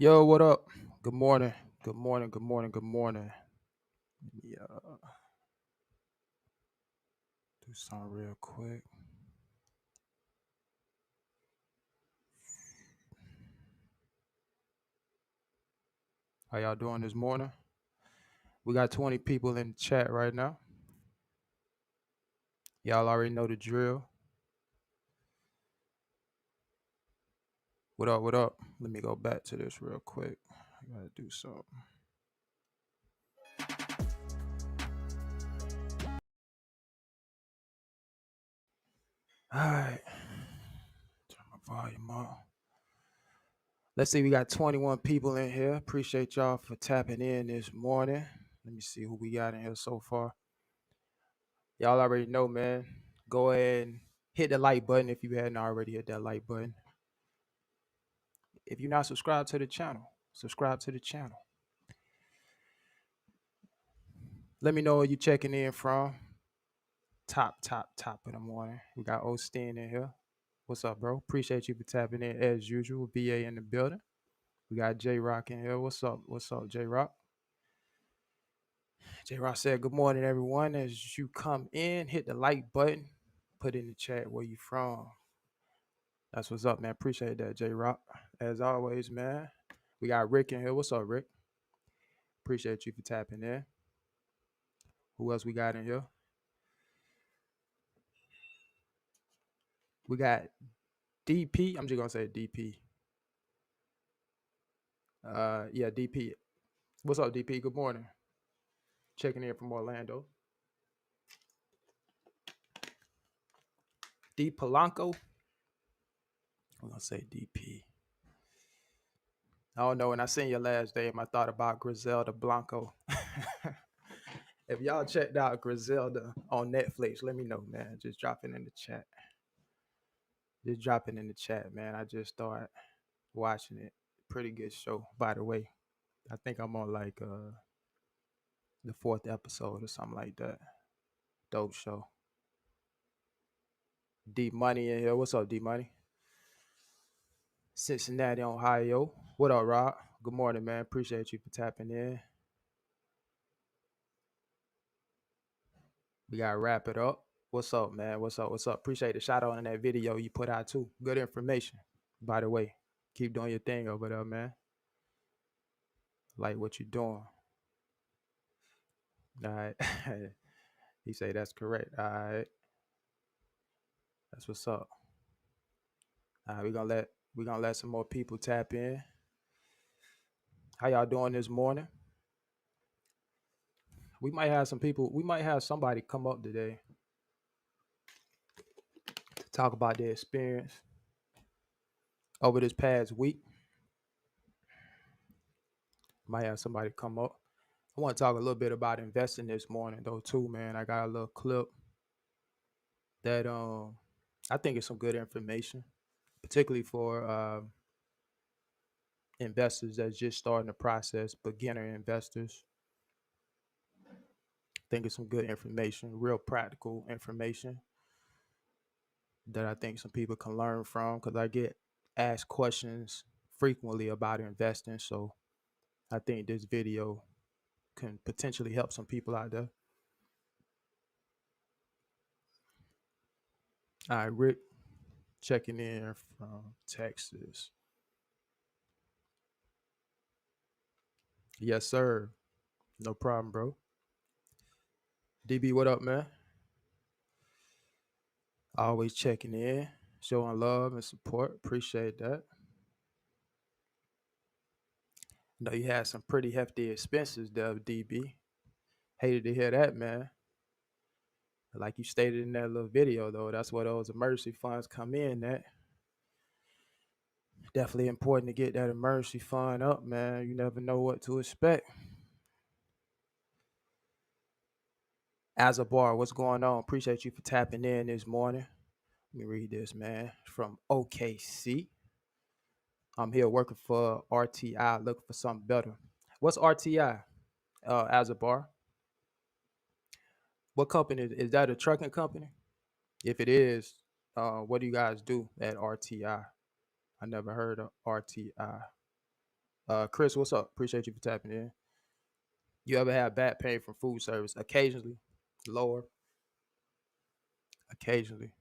Yo, what up? Good morning. Good morning. Good morning. Good morning. Yeah, do something real quick. How y'all doing this morning? We got 20 people in the chat right now. Y'all already know the drill. What up? What up? Let me go back to this real quick. I gotta do something. All right. Turn my volume up. Let's see. We got 21 people in here. Appreciate y'all for tapping in this morning. Let me see who we got in here so far. Y'all already know, man. Go ahead and hit the like button if you hadn't already hit that like button. If you're not subscribed to the channel, subscribe to the channel. Let me know where you're checking in from. Top of the morning. We got Osteen in here. What's up, bro? Appreciate you for tapping in as usual. BA in the building. We got J Rock in here. What's up? What's up, J Rock? J Rock said, "Good morning, everyone. As you come in, hit the like button. Put in the chat where you from. That's what's up, man. Appreciate that, J Rock. As always, man. We got Rick in here. What's up, Rick? Appreciate you for tapping in. Who else we got in here? We got DP. I'm just gonna say DP. Yeah, DP. What's up, DP? Good morning. Checking in from Orlando. D Polanco. I'm gonna say DP. I don't know. When I seen your last name, I thought about Griselda Blanco. If y'all checked out Griselda on Netflix, let me know, man. Just drop it in the chat. Just drop it in the chat, man. I just started watching it. Pretty good show, by the way. I think I'm on like the 4th episode or something like that. Dope show. D Money in here. What's up, D Money? Cincinnati, Ohio. What up, Rob? Good morning, man. Appreciate you for tapping in. We gotta wrap it up. What's up, man? What's up? What's up? Appreciate the shout out in that video you put out too. Good information, by the way. Keep doing your thing over there, man. Like what you're doing. All right. He say that's correct. All right. That's what's up. All right, we're gonna let some more people tap in. How y'all doing this morning? We might have some people, we might have somebody come up today to talk about their experience over this past week. Might have somebody come up. I want to talk a little bit about investing this morning though too, man. I got a little clip that I think is some good information, particularly for investors that's just starting the process, beginner investors. I think it's some good information, real practical information that I think some people can learn from because I get asked questions frequently about investing. So I think this video can potentially help some people out there. All right, Rick, checking in from Texas. Yes, sir. No problem, bro. DB, what up, man? Always checking in, showing love and support. Appreciate that. I know you had some pretty hefty expenses there, DB. Hated to hear that, man. Like you stated in that little video, though, that's where those emergency funds come in at. Definitely important to get that emergency fund up, man. You never know what to expect. As a bar, what's going on? Appreciate you for tapping in this morning. Let me read this, man. From OKC. I'm here working for RTI, looking for something better. What's RTI? As a bar? What company is that? A trucking company? If it is, what do you guys do at RTI? I never heard of RTI. Chris, what's up? Appreciate you for tapping in. You ever have back pain from food service? Occasionally, lower, occasionally.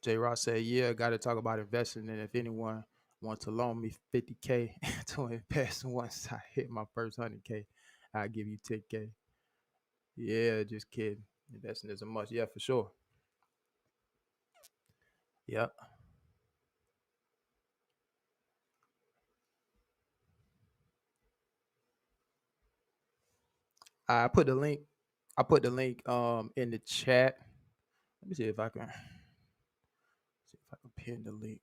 J. Ross said, "Yeah, got to talk about investing. And if anyone wants to loan me 50K to invest once I hit my first 100K, I'll give you 10K." Yeah, just kidding. Investing is a must. Yeah, for sure. Yep. I put the link. I put the link in the chat. Let me see if I can pin the link.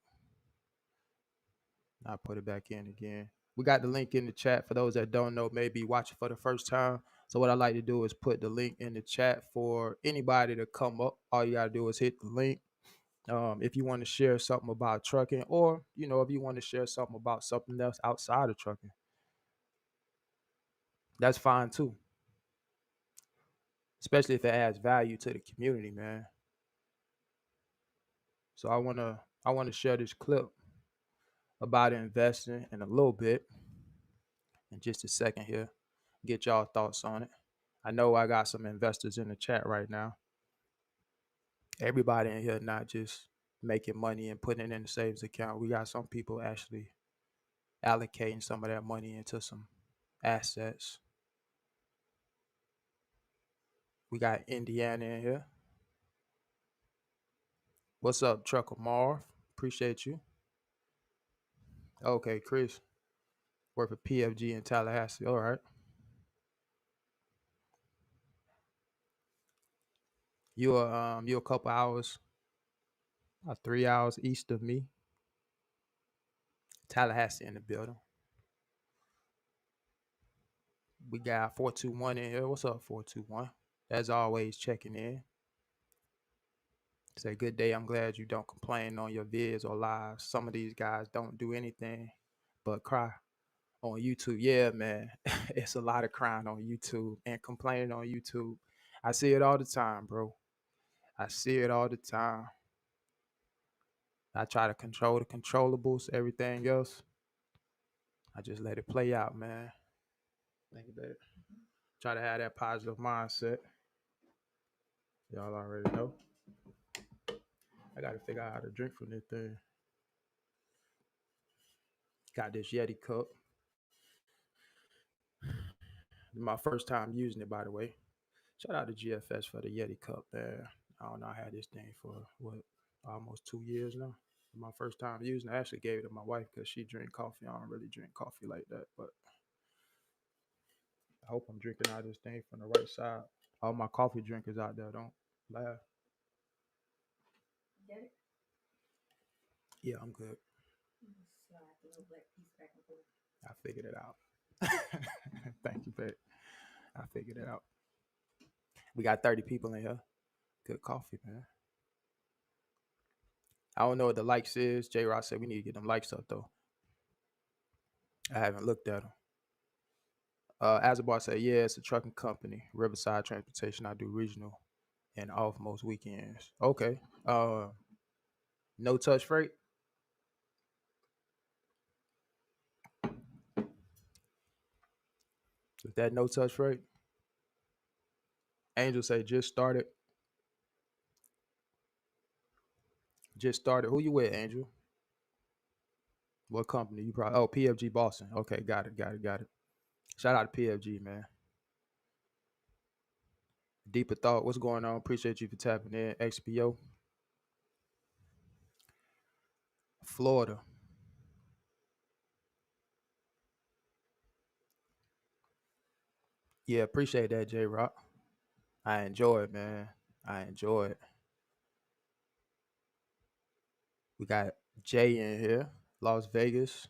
I'll put it back in again. We got the link in the chat for those that don't know, maybe watching for the first time. So what I like to do is put the link in the chat for anybody to come up. All you gotta do is hit the link. If you want to share something about trucking, or if you want to share something about something else outside of trucking, that's fine too. Especially if it adds value to the community, man. So I wanna share this clip about investing in a little bit in just a second here. Get y'all thoughts on it. I know I got some investors in the chat right now. Everybody in here not just making money and putting it in the savings account. We got some people actually allocating some of that money into some assets. We got Indiana in here. What's up, Trucker Marv? Appreciate you. Okay, Chris. Work for PFG in Tallahassee. All right. You a couple hours, about 3 hours east of me. Tallahassee in the building. We got 421 in here. What's up, 421? As always, checking in. Say good day. I'm glad you don't complain on your vids or lives. Some of these guys don't do anything but cry on YouTube. Yeah, man. It's a lot of crying on YouTube and complaining on YouTube. I see it all the time, bro. I see it all the time. I try to control the controllables, everything else. I just let it play out, man. Think about it. Try to have that positive mindset. Y'all already know. I got to figure out how to drink from this thing. Got this Yeti cup. My first time using it, by the way. Shout out to GFS for the Yeti cup, man. I don't know. I had this thing for almost 2 years now. My first time using it, I actually gave it to my wife because she drink coffee. I don't really drink coffee like that, but I hope I'm drinking out of this thing from the right side. All my coffee drinkers out there, don't laugh. Get it? Yeah, I'm good. I figured it out. Thank you, babe. I figured it out. We got 30 people in here. Good coffee, man. I don't know what the likes is. J. Ross said we need to get them likes up though. I haven't looked at them. Azabar said, yeah, it's a trucking company, Riverside Transportation. I do regional and off most weekends. Okay. No touch freight. Is that no touch freight? Angel say just started. Just started. Who you with, Angel? What company? You probably PFG Boston. Okay, got it. Shout out to PFG, man. Deeper thought. What's going on? Appreciate you for tapping in. XPO. Florida. Yeah, appreciate that, J Rock. I enjoy it, man. I enjoy it. We got Jay in here, Las Vegas.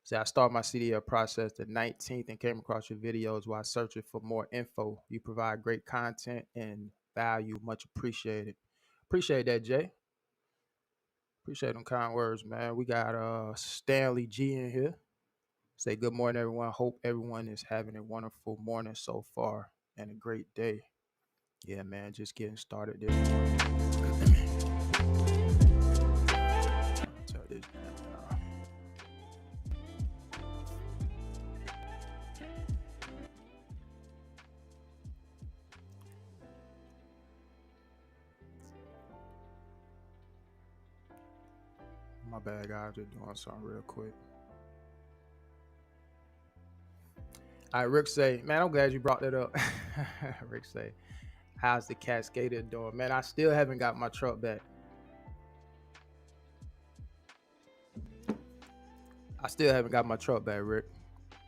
So I started my CDL process the 19th and came across your videos while searching for more info. You provide great content and value. Much appreciated. Appreciate that, Jay. Appreciate them kind words, man. We got Stanley G in here. Say good morning, everyone. Hope everyone is having a wonderful morning so far and a great day. Yeah, man, just getting started this morning. My bad, guys. Just doing something real quick. All right, Rick say, man, I'm glad you brought that up. Rick say, how's the Cascadia doing? Man, I still haven't got my truck back. I still haven't got my truck back, Rick.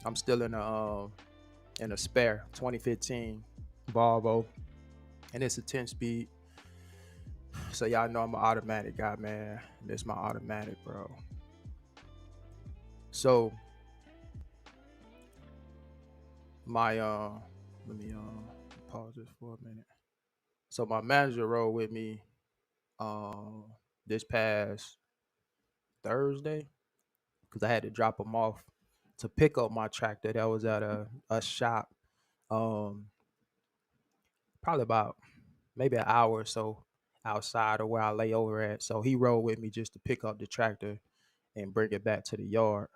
I'm still in a spare 2015 Volvo, and it's a 10 speed. So y'all know I'm an automatic guy, man. This my automatic, bro. So my let me pause this for a minute. So my manager rode with me this past Thursday because I had to drop him off to pick up my tractor that was at a shop, um probably about maybe an hour or so outside of where I lay over at. So he rode with me just to pick up the tractor and bring it back to the yard.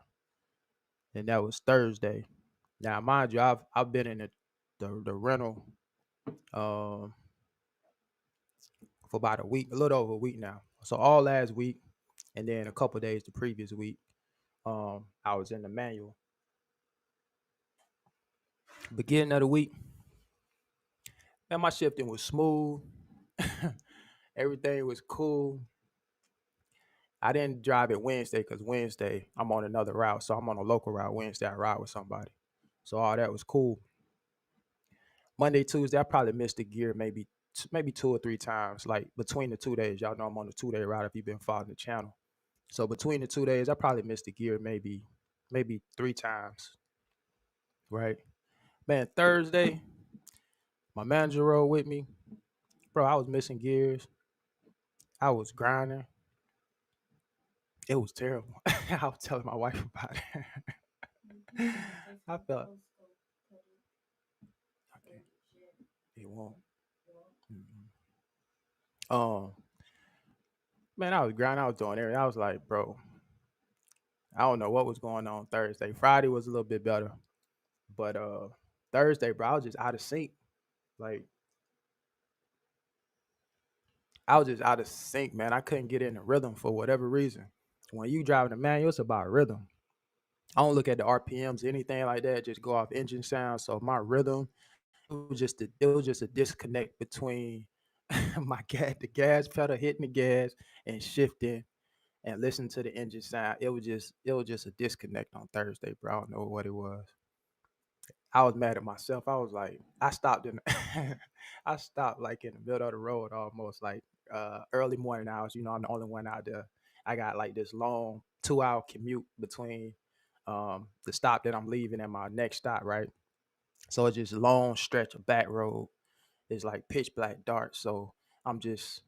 And that was Thursday. Now, mind you, I've been in the rental um for about a week, a little over a week now. So all last week, and then a couple days the previous week, I was in the manual. Beginning of the week, man, my shifting was smooth. Everything was cool. I didn't drive it Wednesday because Wednesday I'm on another route. So I'm on a local route. Wednesday I ride with somebody. So all that was cool. Monday, Tuesday, I probably missed a gear maybe 2 or 3 times. Like between the 2 days, y'all know I'm on the 2 day route if you've been following the channel. So between the 2 days, I probably missed a gear maybe 3 times. Right. Man, Thursday, my manager rode with me. Bro, I was missing gears. I was grinding. It was terrible. I was telling my wife about it. I felt okay. It won't. Mm-mm. Um, man, I was grinding. I was doing everything. I was like, bro, I don't know what was going on Thursday. Friday was a little bit better, but Thursday, bro, I was just out of sync. Like I was just out of sync, man. I couldn't get in the rhythm for whatever reason. When you driving a manual, it's about rhythm. I don't look at the RPMs, anything like that. Just go off engine sound. So my rhythm, it was just a disconnect between the gas pedal hitting the gas and shifting and listening to the engine sound. It was just a disconnect on Thursday, bro. I don't know what it was. I was mad at myself. I was like, I stopped in, I stopped like in the middle of the road almost like early morning hours. I'm the only one out there. I got like this long 2 hour commute between the stop that I'm leaving and my next stop, right? So it's just long stretch of back road. It's like pitch black dark. So I'm just,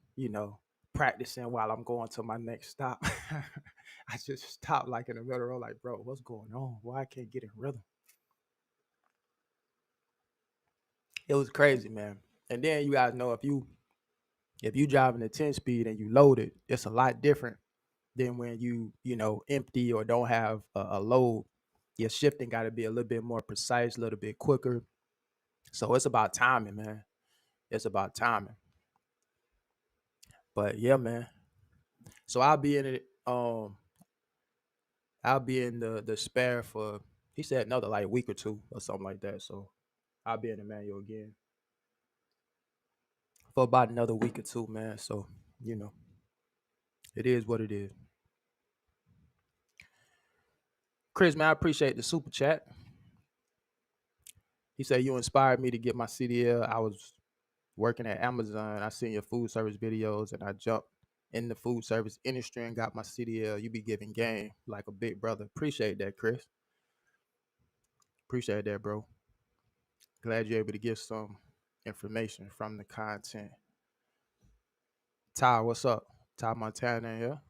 practicing while I'm going to my next stop. I just stopped like in the middle of the road, like, bro, what's going on? Why I can't get in rhythm? It was crazy, man. And then you guys know if you driving a 10 speed and you load it, it's a lot different than when you empty or don't have a load. Your shifting got to be a little bit more precise, a little bit quicker. So it's about timing, man. It's about timing. But yeah, man. So I'll be in it. I'll be in the spare for he said another like week or two or something like that. So I'll be in the manual again for about another week or two, man. So you know, it is what it is. Chris, man, I appreciate the super chat. He said you inspired me to get my CDL. I was working at Amazon. I seen your food service videos and I jumped in the food service industry and got my CDL. You be giving game like a big brother. Appreciate that, Chris. Appreciate that, bro. Glad you're able to give some information from the content. Ty, what's up? Ty Montana in here.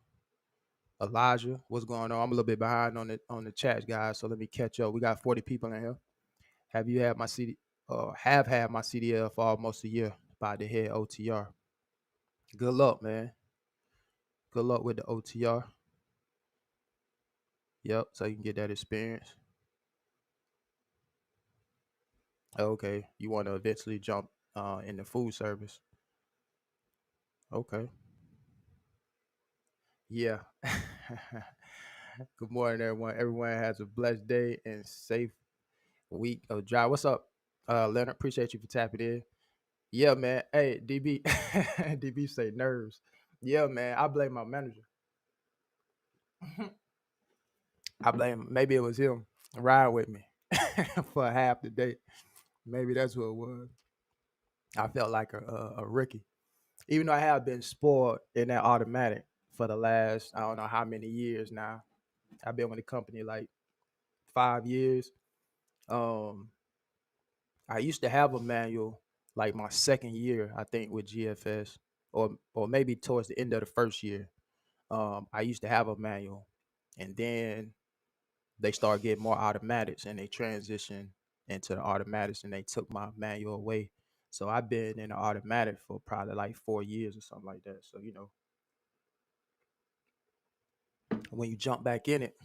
Elijah, what's going on? I'm a little bit behind on the chat, guys. So let me catch up. We got 40 people in here. Have you had my CD? Have had my CDL for almost a year. About to head OTR. Good luck, man. Good luck with the OTR. Yep, so you can get that experience. Okay, you want to eventually jump in the food service. Okay, Yeah. Good morning, everyone. Everyone has a blessed day and safe week of drive. What's up, Leonard? Appreciate you for tapping in. Yeah, man. Hey, DB. DB say nerves. Yeah, man. I blame my manager. I blame maybe it was him riding with me for half the day. Maybe that's what it was. I felt like a rookie, even though I have been spoiled in that automatic for the last I don't know how many years now. I've been with the company like 5 years. Um, I used to have a manual like my second year, I think, with GFS, or maybe towards the end of the first year. I used to have a manual, and then they started getting more automatics, and they transitioned into the automatics, and they took my manual away. So I've been in the automatic for probably like 4 years or something like that. So when you jump back in it,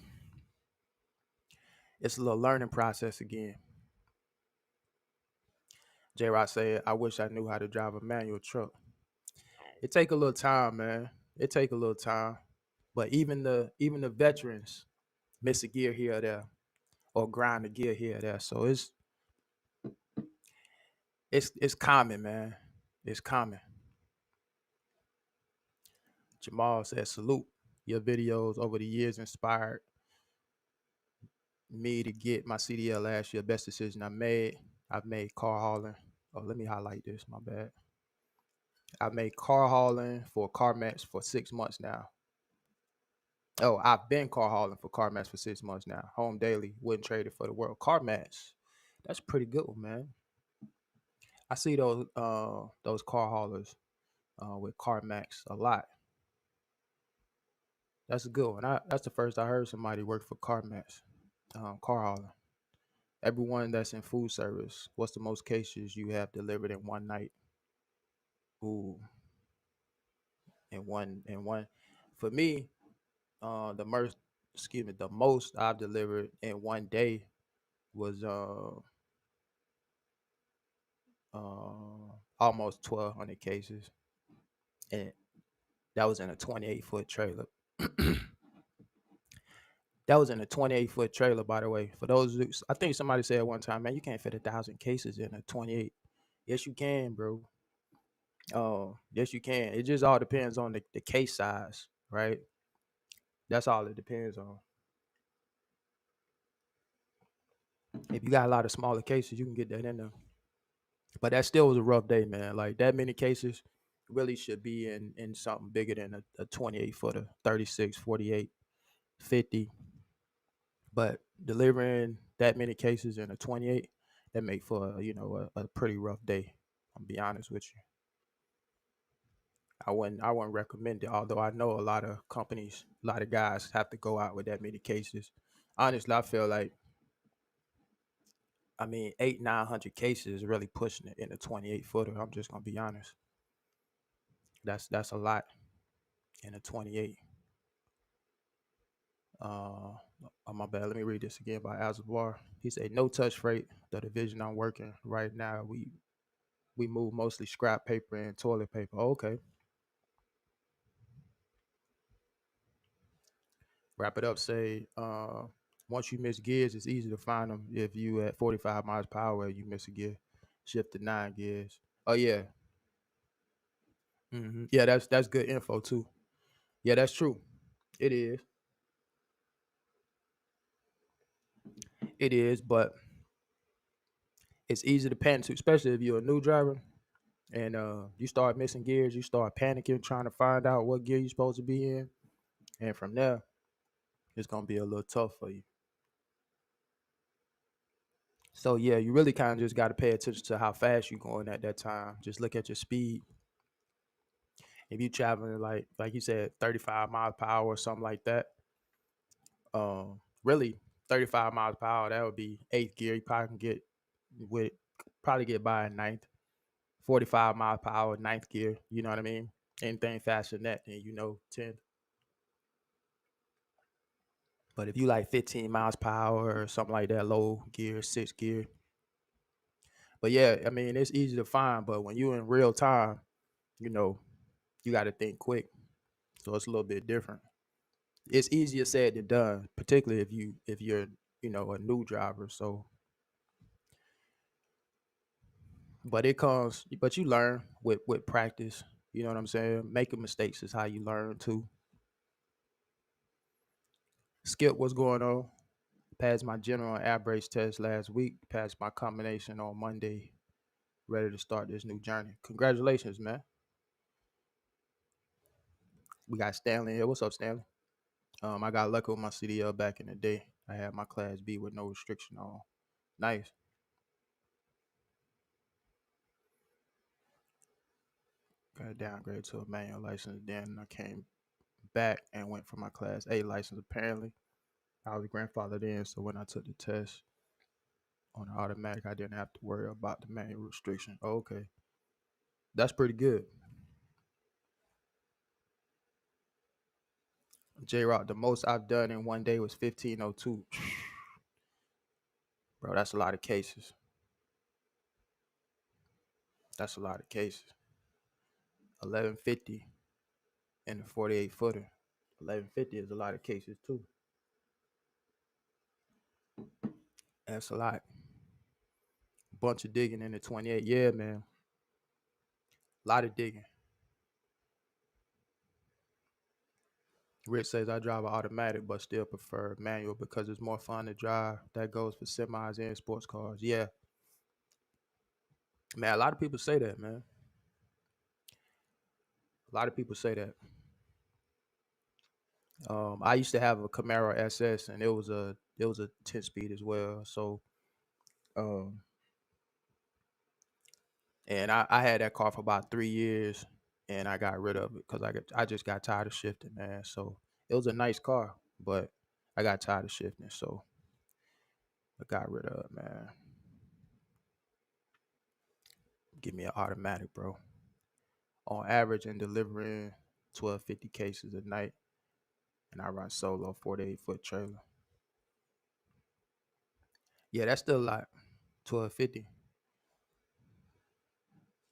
it's a little learning process again. J. Rod said, "I wish I knew how to drive a manual truck." It take a little time, man. It take a little time. But even the veterans miss a gear here or there, or grind a gear here or there. So it's common, man. It's common. Jamal said, "Salute. Your videos over the years inspired me to get my CDL last year. Best decision I made. I've made car hauling. Oh, let me highlight this. My bad. I've made car hauling for CarMax for 6 months now. Oh, I've been car hauling for CarMax for 6 months now. Home daily, wouldn't trade it for the world. CarMax, that's pretty good one, man. I see those car haulers with CarMax a lot. That's a good one. That's the first I heard somebody work for CarMax, car hauling. Everyone that's in food service, what's the most cases you have delivered in one night? Ooh, in one. For me, the most I've delivered in one day was almost 1,200 cases, and that was in a 28-foot trailer. That was in a 28-foot trailer, by the way. For those, I think somebody said one time, man, you can't fit 1,000 cases in a 28. Yes, you can, bro. Yes, you can. It just all depends on the case size, right? That's all it depends on. If you got a lot of smaller cases, you can get that in there. But that still was a rough day, man. Like that many cases really should be in something bigger than a 28 footer, 36, 48, 50. But delivering that many cases in a 28, that make for a pretty rough day. I'll be honest with you. I wouldn't recommend it. Although I know a lot of companies, a lot of guys have to go out with that many cases. Honestly, I feel like eight, 900 cases is really pushing it in a 28 footer. I'm just gonna be honest. That's a lot in a 28. Uh, oh, my bad. Let me read this again by Azabar. He said, "No touch freight. The division I'm working right now, we move mostly scrap paper and toilet paper." Oh, okay. Wrap it up. Say, once you miss gears, it's easy to find them. If you at 45 miles per hour, you miss a gear. Shift to 9 gears. Oh yeah. Yeah, that's good info too. Yeah, that's true. It is. It is, but it's easy to panic to, especially if you're a new driver and you start missing gears, you start panicking, trying to find out what gear you're supposed to be in, and from there, it's gonna be a little tough for you. So yeah, you really kind of just got to pay attention to how fast you're going at that time. Just look at your speed. If you're traveling like you said, 35 miles per hour or something like that, really 35 miles per hour, that would be eighth gear. You probably can get with probably get by in ninth. 45 miles per hour, ninth gear. You know what I mean? Anything faster than that, then 10th. But if you like 15 miles per hour or something like that, low gear, sixth gear. But yeah, it's easy to find. But when you're in real time, you know, you got to think quick. So it's a little bit different. It's easier said than done, particularly if you're a new driver. So, but it comes, but you learn with practice. You know what I'm saying? Making mistakes is how you learn too. Skip, what's going on? Passed my general air brakes test last week. Passed my combination on Monday. Ready to start this new journey. Congratulations, man. We got Stanley here. What's up, Stanley? I got lucky with my CDL back in the day. I had my Class B with no restriction on. Nice. Got downgraded to a manual license. Then I came back and went for my Class A license. Apparently, I was grandfathered in, so when I took the test on the automatic, I didn't have to worry about the manual restriction. Oh, okay, that's pretty good. J Rock, the most I've done in one day was 1502. Bro, that's a lot of cases. That's a lot of cases. 1150 in the 48 footer. 1150 is a lot of cases too. That's a lot. Bunch of digging in the 28. Yeah, man. A lot of digging. Rich says I drive an automatic but still prefer manual because it's more fun to drive. That goes for semis and sports cars. Yeah. Man, a lot of people say that, man. A lot of people say that. I used to have a Camaro SS and it was a 10 speed as well. So um and I had that car for about 3 years and I got rid of it because I just got tired of shifting, man. So it was a nice car, but I got tired of shifting, so I got rid of it, man. Give me an automatic, bro. On average, in delivering 1250 cases a night, and I run solo 48-foot trailer. Yeah, that's still a lot. 1250.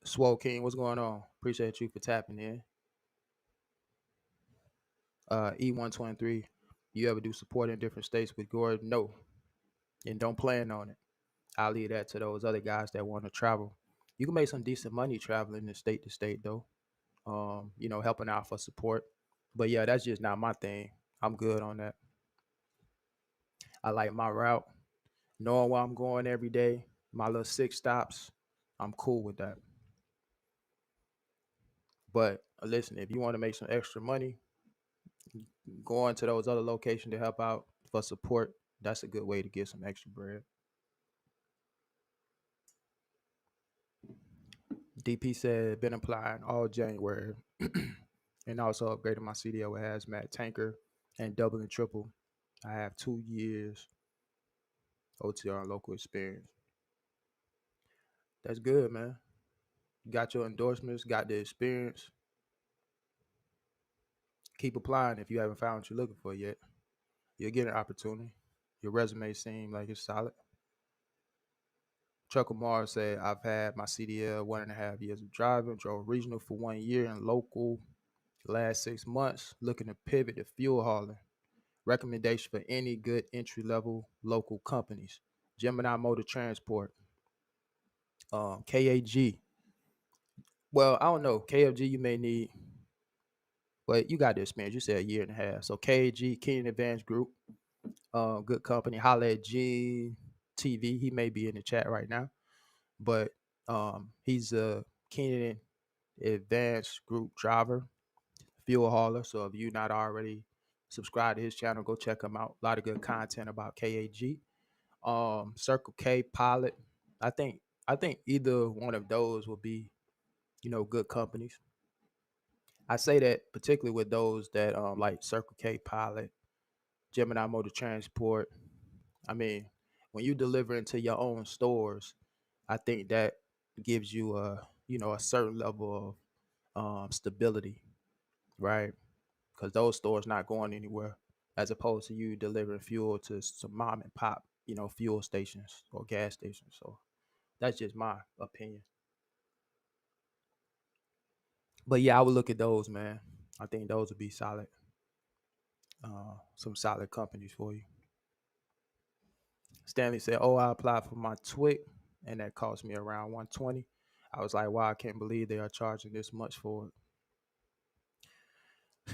Swole King, what's going on? Appreciate you for tapping in. E123. You ever do support in different states with Gordon? No, and don't plan on it. I'll leave that to those other guys that want to travel. You can make some decent money traveling in state to state though. Helping out for support. But yeah, that's just not my thing. I'm good on that. I like my route, knowing where I'm going every day, my little 6 stops. I'm cool with that. But listen, if you want to make some extra money, going to those other locations to help out for support, that's a good way to get some extra bread. DP said, been applying all January and also upgrading my CDL with hazmat tanker and double and triple. I have 2 years OTR and local experience. That's good, man. Got your endorsements, got the experience. Keep applying if you haven't found what you're looking for yet. You'll get an opportunity. Your resume seems like it's solid. Chuck Amar said, I've had my CDL 1.5 years of driving, drove regional for 1 year and local last 6 months, looking to pivot to fuel hauling. Recommendation for any good entry level local companies. Gemini Motor Transport, KAG. Well, I don't know. KFG you may need, but you got the experience. You said a year and a half. So KAG, Kenyon Advanced Group, good company. Holla at G TV. He may be in the chat right now, but he's a Kenyon Advanced Group driver, fuel hauler. So if you're not already subscribed to his channel, go check him out. A lot of good content about KAG. Circle K Pilot. I think I think either one of those will be, good companies. I say that particularly with those that like Circle K Pilot, Gemini Motor Transport. I mean, when you deliver into your own stores, I think that gives you a certain level of stability, right? Because those stores not going anywhere, as opposed to you delivering fuel to some mom and pop, fuel stations or gas stations. So that's just my opinion. But yeah, I would look at those, man. I think those would be solid. some solid companies for you. Stanley said, "Oh, I applied for my TWIC, and that cost me around 120." I was like, "Wow, I can't believe they are charging this much for it."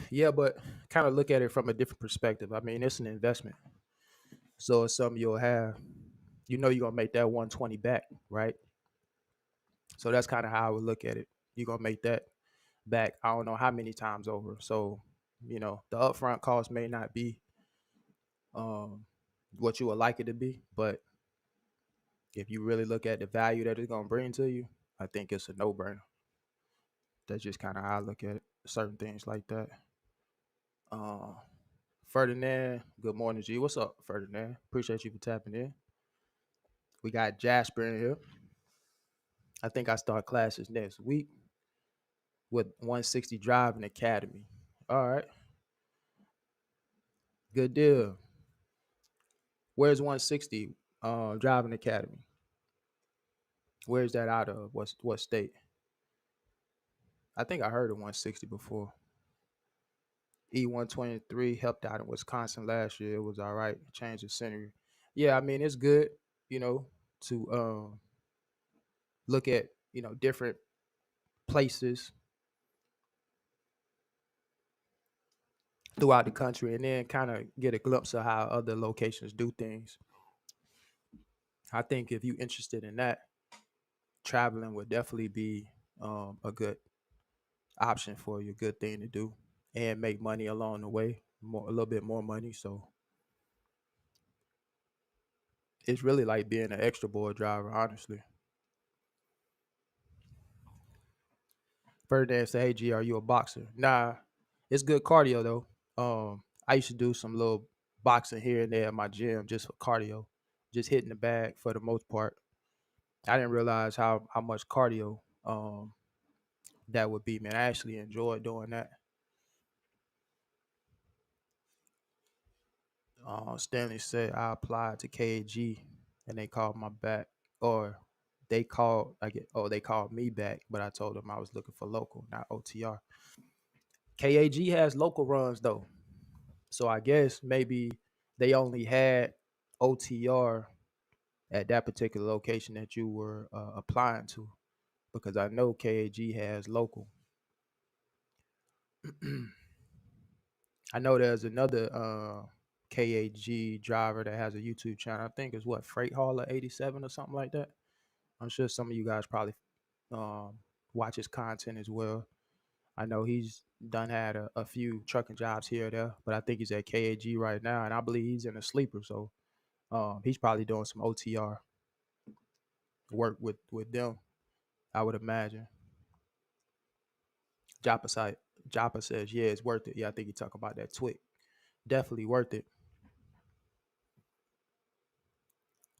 Yeah, but kind of look at it from a different perspective. I mean, it's an investment, so it's something you'll have. You know, you're gonna make that 120 back, right? So that's kind of how I would look at it. You're gonna make that back. I don't know how many times over. So, the upfront cost may not be um, what you would like it to be, but if you really look at the value that it's gonna bring to you, I think it's a no-brainer. That's just kind of how I look at it. Certain things like that. Uh, Ferdinand, good morning, G. What's up, Ferdinand? Appreciate you for tapping in. We got Jasper in here. I think I start classes next week with 160 Driving Academy. All right, good deal. Where's 160 Driving Academy? Where's that out of? What state? I think I heard of 160 before. E123 helped out in Wisconsin last year. It was all right. Changed the scenery. Yeah, I mean it's good, you know, to look at different places throughout the country and then kind of get a glimpse of how other locations do things. I think if you're interested in that, traveling would definitely be a good option for you, a good thing to do, and make money along the way, a little bit more money. So it's really like being an extra board driver, honestly. Ferdinand say, "Hey G, are you a boxer?" Nah, it's good cardio though. I used to do some little boxing here and there at my gym just for cardio, just hitting the bag for the most part. I didn't realize how much cardio that would be, man. I actually enjoyed doing that. Stanley said I applied to KAG and they called my back, or they called me back, but I told them I was looking for local, not OTR. KAG has local runs though, so I guess maybe they only had OTR at that particular location that you were applying to, because I know KAG has local. I know there's another KAG driver that has a YouTube channel. I think it's what, Freight Hauler 87 or something like that. I'm sure some of you guys probably watch his content as well. I know he's done had a few trucking jobs here or there, but I think he's at KAG right now, and I believe he's in a sleeper. So he's probably doing some OTR work with them, I would imagine. Joppa site. Joppa says, yeah, it's worth it. Yeah, I think you talk about that tweet. Definitely worth it.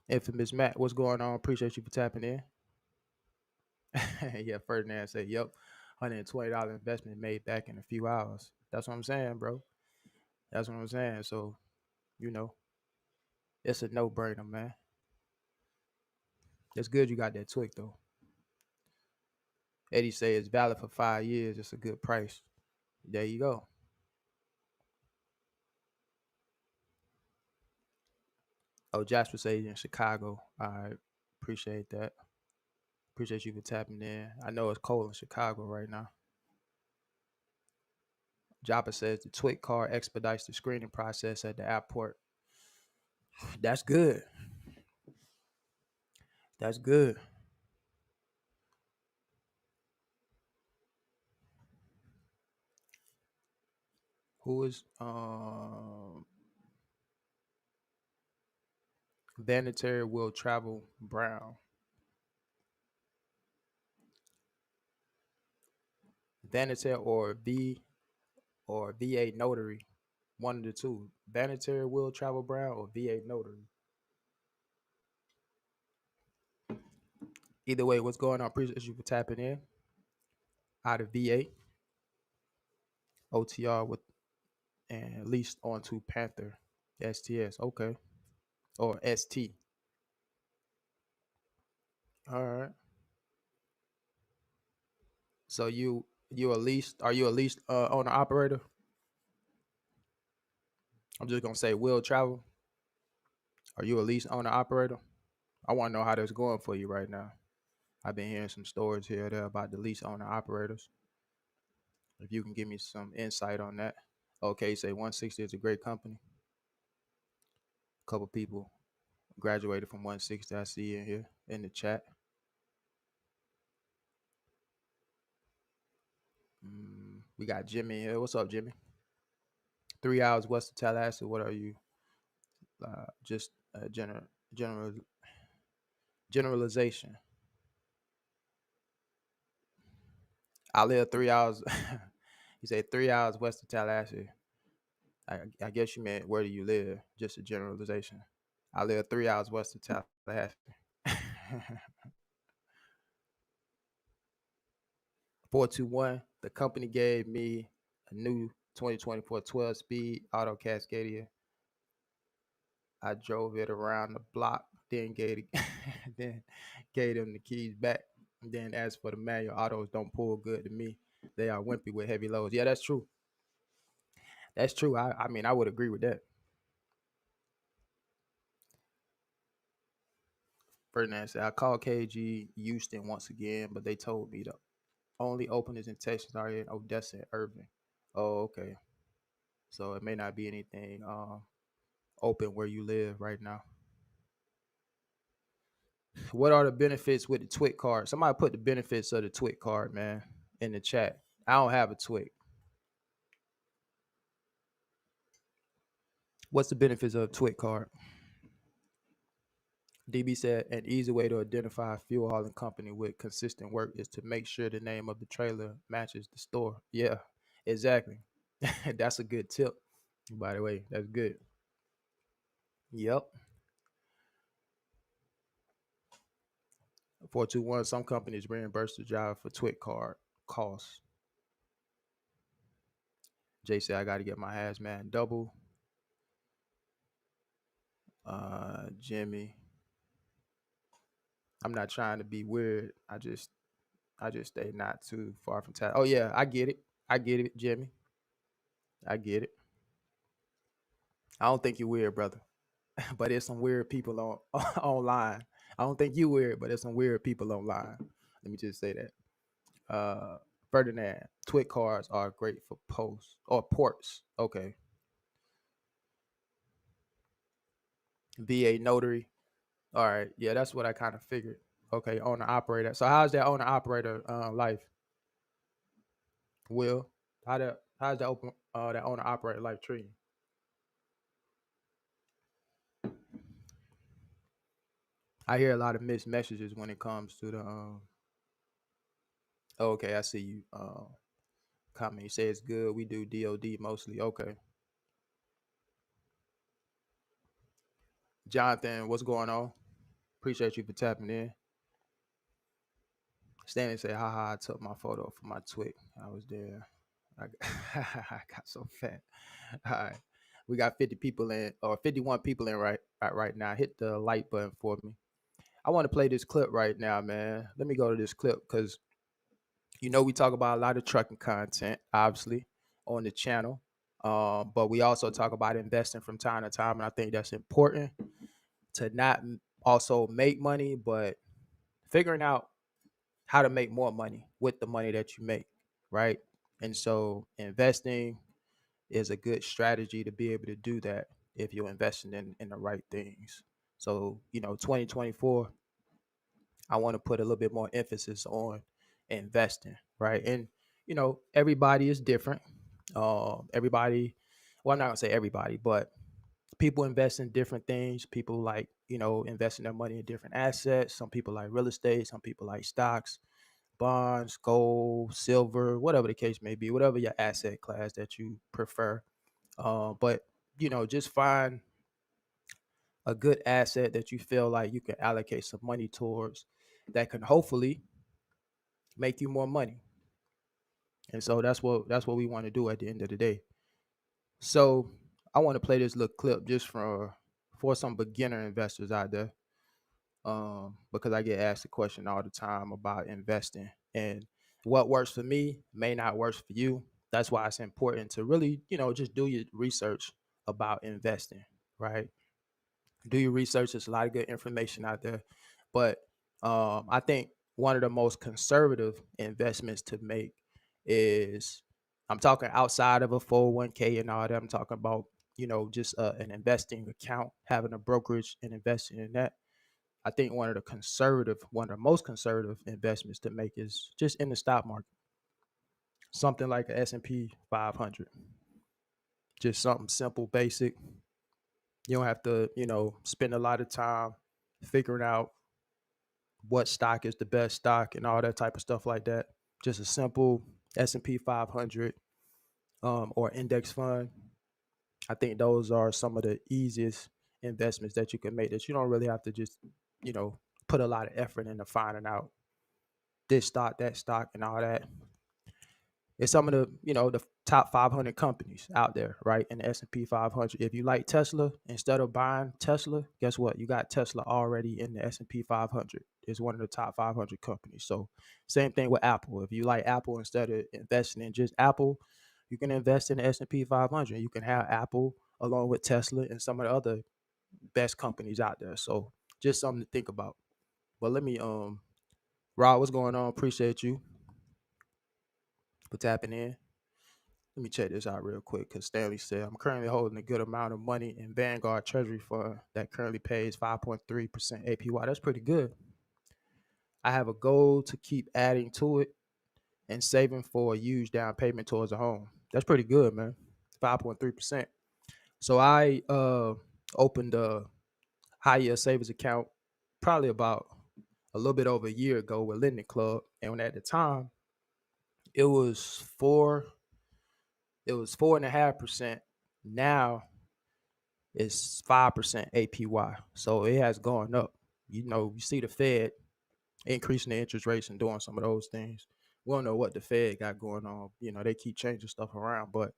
Infamous Matt, what's going on? Appreciate you for tapping in. Yeah, Ferdinand said, yep, $120 investment made back in a few hours. That's what I'm saying, bro. That's what I'm saying. So, you know, it's a no brainer, man. It's good you got that tweak though. Eddie say it's valid for 5 years. It's a good price. There you go. Oh, Jasper say he's in Chicago. All right. Appreciate that. Appreciate you for tapping in. I know it's cold in Chicago right now. Joppa says the Twit card expedites the screening process at the airport. That's good. That's good. Who is Vanitary will travel Brown? Vanitary or VA Notary? One of the two. Vanitary will travel Brown or VA Notary? Either way, what's going on? Appreciate you for tapping in. Out of VA, OTR with and at least onto Panther. STS. Okay. Or ST. All right. So you a leased, are you a leased owner operator? I'm just gonna say will travel. Are you a lease owner operator? I want to know how that's going for you right now. I've been hearing some stories here or there about the lease owner operators. If you can give me some insight on that. Okay, say 160 is a great company. A couple people graduated from 160. I see in here in the chat. We got Jimmy here. What's up, Jimmy? 3 hours west of Tallahassee. What are you? Just general generalization. I live 3 hours. You say 3 hours west of Tallahassee. I guess you meant where do you live? Just a generalization. I live 3 hours west of Tallahassee. 421. The company gave me a new 2024 12-speed auto Cascadia. I drove it around the block, then then gave them the keys back. And then as for the manual, autos don't pull good to me. They are wimpy with heavy loads. Yeah, that's true. That's true. I mean, I would agree with that. Ferdinand said, I called KG Houston once again, but they told me the only openings in Texas are in Odessa and Irving. Oh, okay. So it may not be anything open where you live right now. What are the benefits with the TWIC card? Somebody put the benefits of the TWIC card, man, in the chat. I don't have a TWIC. What's the benefits of a TWIC card? DB said an easy way to identify a fuel hauling company with consistent work is to make sure the name of the trailer matches the store. Yeah, exactly. That's a good tip. By the way, that's good. Yep. 421. Some companies reimburse the driver for TWIC card costs. Jay said I got to get my hazmat double. Jimmy, I'm not trying to be weird. I just stay not too far from town. Oh yeah, I get it. I get it, Jimmy. I get it. I don't think you're weird, brother. But there's some weird people on online. I don't think you weird, but there's some weird people online. Let me just say that. Ferdinand, Twit cards are great for posts or ports. Okay. VA notary. All right. Yeah, that's what I kind of figured. Okay, owner operator. So how's that owner operator life? Will, how's that owner operator life treating? I hear a lot of mixed messages when it comes to the oh, okay, I see you comment. You say it's good. We do DOD mostly. Okay. Jonathan, what's going on? Appreciate you for tapping in. Stanley said, haha, I took my photo for my tweet. I was there. I got so fat. All right. We got 50 people in, or 51 people in right now. Hit the like button for me. I want to play this clip right now, man. Let me go to this clip because we talk about a lot of trucking content, obviously, on the channel. But we also talk about investing from time to time, and I think that's important to not also make money, but figuring out how to make more money with the money that you make, right? And so investing is a good strategy to be able to do that if you're investing in the right things. So, 2024, I want to put a little bit more emphasis on investing, right? And, everybody is different. Everybody, well, I'm not gonna say everybody, but people invest in different things. People like, investing their money in different assets. Some people like real estate, some people like stocks, bonds, gold, silver, whatever the case may be, whatever your asset class that you prefer. But just find a good asset that you feel like you can allocate some money towards that can hopefully make you more money. And so that's what we want to do at the end of the day. So I want to play this little clip just for some beginner investors out there. Because I get asked the question all the time about investing, and what works for me may not work for you. That's why it's important to really, just do your research about investing, right? Do your research. There's a lot of good information out there. But I think one of the most conservative investments to make is, I'm talking outside of a 401k and all that. I'm talking about, just an investing account, having a brokerage and investing in that. I think one of the most conservative investments to make is just in the stock market, something like a S&P 500. Just something simple, basic. You don't have to, spend a lot of time figuring out what stock is the best stock and all that type of stuff like that. Just a simple S&P 500 or index fund. I think those are some of the easiest investments that you can make, that you don't really have to just, put a lot of effort into finding out this stock, that stock, and all that. It's some of the top 500 companies out there, right, in the S&P 500. If you like Tesla, instead of buying Tesla, guess what? You got Tesla already in the S&P 500. It's one of the top 500 companies. So same thing with Apple. If you like Apple, instead of investing in just Apple, you can invest in the S&P 500. You can have Apple along with Tesla and some of the other best companies out there. So just something to think about. But let me, Rod, what's going on? Appreciate you for tapping in. Let me check this out real quick, because Stanley said, I'm currently holding a good amount of money in Vanguard Treasury Fund that currently pays 5.3% APY. That's pretty good. I have a goal to keep adding to it and saving for a huge down payment towards a home. That's pretty good, man. 5.3%. So I opened a high yield savings account probably about a little bit over a year ago with Lending Club. And at the time, it was 4.5%. Now it's 5% APY. So it has gone up. You see the Fed increasing the interest rates and doing some of those things. We don't know what the Fed got going on. They keep changing stuff around, but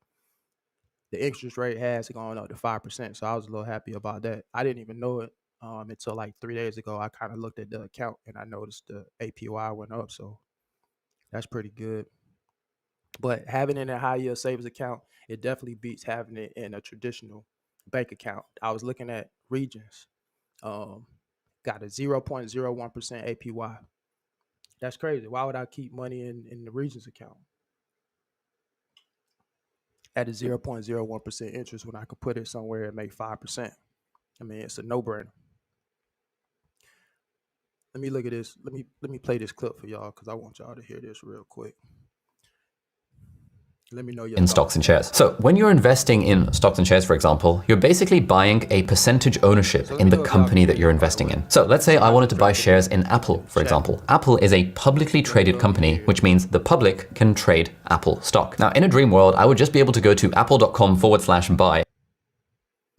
the interest rate has gone up to 5%. So I was a little happy about that. I didn't even know it until like 3 days ago. I kind of looked at the account and I noticed the APY went up. So that's pretty good. But having it in a high yield savings account, it definitely beats having it in a traditional bank account. I was looking at Regions, got a 0.01% APY. That's crazy. Why would I keep money in the Regions account at a 0.01% interest when I could put it somewhere and make 5%? I mean, it's a no-brainer. Let me look at this. Let me play this clip for y'all, because I want y'all to hear this real quick. Let me know your in stocks and shares. So when you're investing in stocks and shares, for example, you're basically buying a percentage ownership in the company that you're investing in. So let's say I wanted to buy shares in Apple, for example. Apple is a publicly traded company, which means the public can trade Apple stock. Now, in a dream world, I would just be able to go to apple.com/buy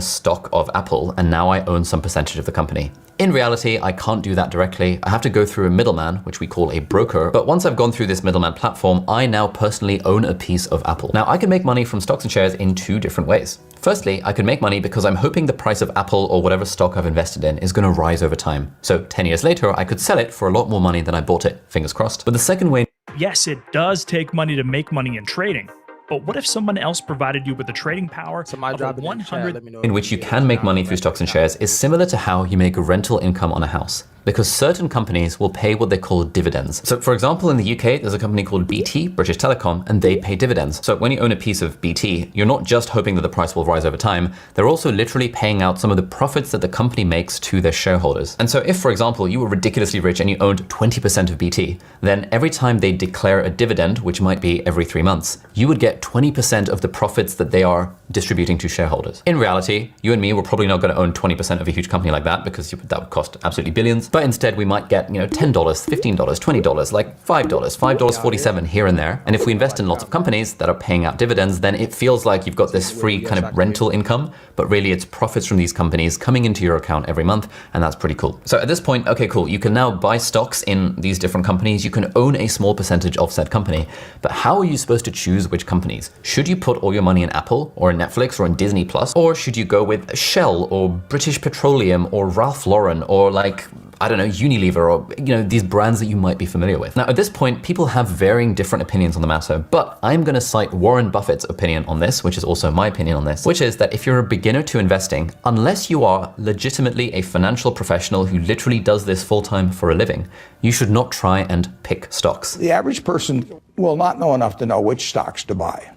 stock of Apple, and now I own some percentage of the company. In reality, I can't do that directly. I have to go through a middleman, which we call a broker. But once I've gone through this middleman platform, I now personally own a piece of Apple. Now, I can make money from stocks and shares in two different ways. Firstly, I can make money because I'm hoping the price of Apple or whatever stock I've invested in is going to rise over time. So 10 years later, I could sell it for a lot more money than I bought it. Fingers crossed. But the second way, yes, it does take money to make money in trading. But what if someone else provided you with the trading power of a 100 in which you can make money through stocks and shares is similar to how you make rental income on a house? Because certain companies will pay what they call dividends. So for example, in the UK, there's a company called BT, British Telecom, and they pay dividends. So when you own a piece of BT, you're not just hoping that the price will rise over time, they're also literally paying out some of the profits that the company makes to their shareholders. And so if, for example, you were ridiculously rich and you owned 20% of BT, then every time they declare a dividend, which might be every 3 months, you would get 20% of the profits that they are distributing to shareholders. In reality, you and me were probably not going to own 20% of a huge company like that, because that would cost absolutely billions. But instead we might get, $10, $15, $20, like $5.47 here and there. And if we invest in lots of companies that are paying out dividends, then it feels like you've got this free kind of rental income, but really it's profits from these companies coming into your account every month. And that's pretty cool. So at this point, okay, cool. You can now buy stocks in these different companies. You can own a small percentage of said company, but how are you supposed to choose which companies? Should you put all your money in Apple or in Netflix or in Disney Plus, or should you go with Shell or British Petroleum or Ralph Lauren or like I don't know, Unilever or, these brands that you might be familiar with. Now, at this point, people have varying different opinions on the matter, but I'm going to cite Warren Buffett's opinion on this, which is also my opinion on this, which is that if you're a beginner to investing, unless you are legitimately a financial professional who literally does this full-time for a living, you should not try and pick stocks. The average person will not know enough to know which stocks to buy.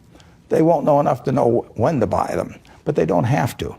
They won't know enough to know when to buy them, but they don't have to,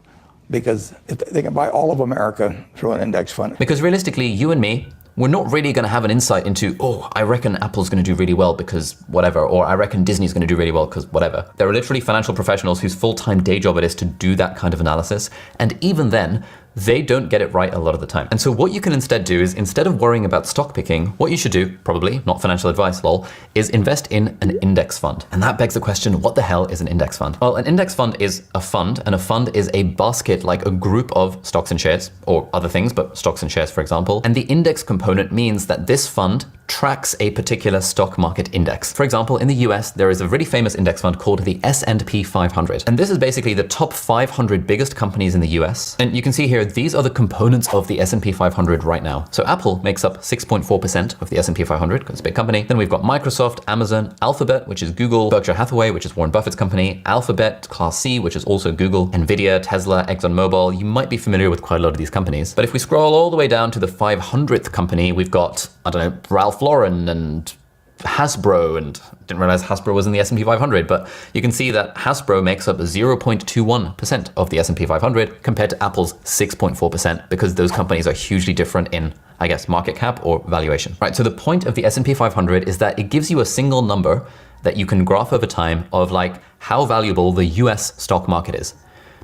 because if they can buy all of America through an index fund. Because realistically, you and me, we're not really going to have an insight into, oh, I reckon Apple's going to do really well because whatever, or I reckon Disney's going to do really well because whatever. There are literally financial professionals whose full-time day job it is to do that kind of analysis. And even then, they don't get it right a lot of the time. And so what you can instead do is, instead of worrying about stock picking, what you should do, probably, not financial advice, lol, is invest in an index fund. And that begs the question, what the hell is an index fund? Well, an index fund is a fund, and a fund is a basket, like a group of stocks and shares, or other things, but stocks and shares, for example. And the index component means that this fund tracks a particular stock market index. For example, in the US, there is a really famous index fund called the S&P 500. And this is basically the top 500 biggest companies in the US. And you can see here, these are the components of the S&P 500 right now. So Apple makes up 6.4% of the S&P 500, because it's a big company. Then we've got Microsoft, Amazon, Alphabet, which is Google, Berkshire Hathaway, which is Warren Buffett's company, Alphabet, Class C, which is also Google, Nvidia, Tesla, ExxonMobil. You might be familiar with quite a lot of these companies. But if we scroll all the way down to the 500th company, we've got, I don't know, Ralph Lauren and Hasbro, and didn't realize Hasbro was in the S&P 500, but you can see that Hasbro makes up 0.21% of the S&P 500 compared to Apple's 6.4%, because those companies are hugely different in, I guess, market cap or valuation. Right, so the point of the S&P 500 is that it gives you a single number that you can graph over time of like how valuable the US stock market is.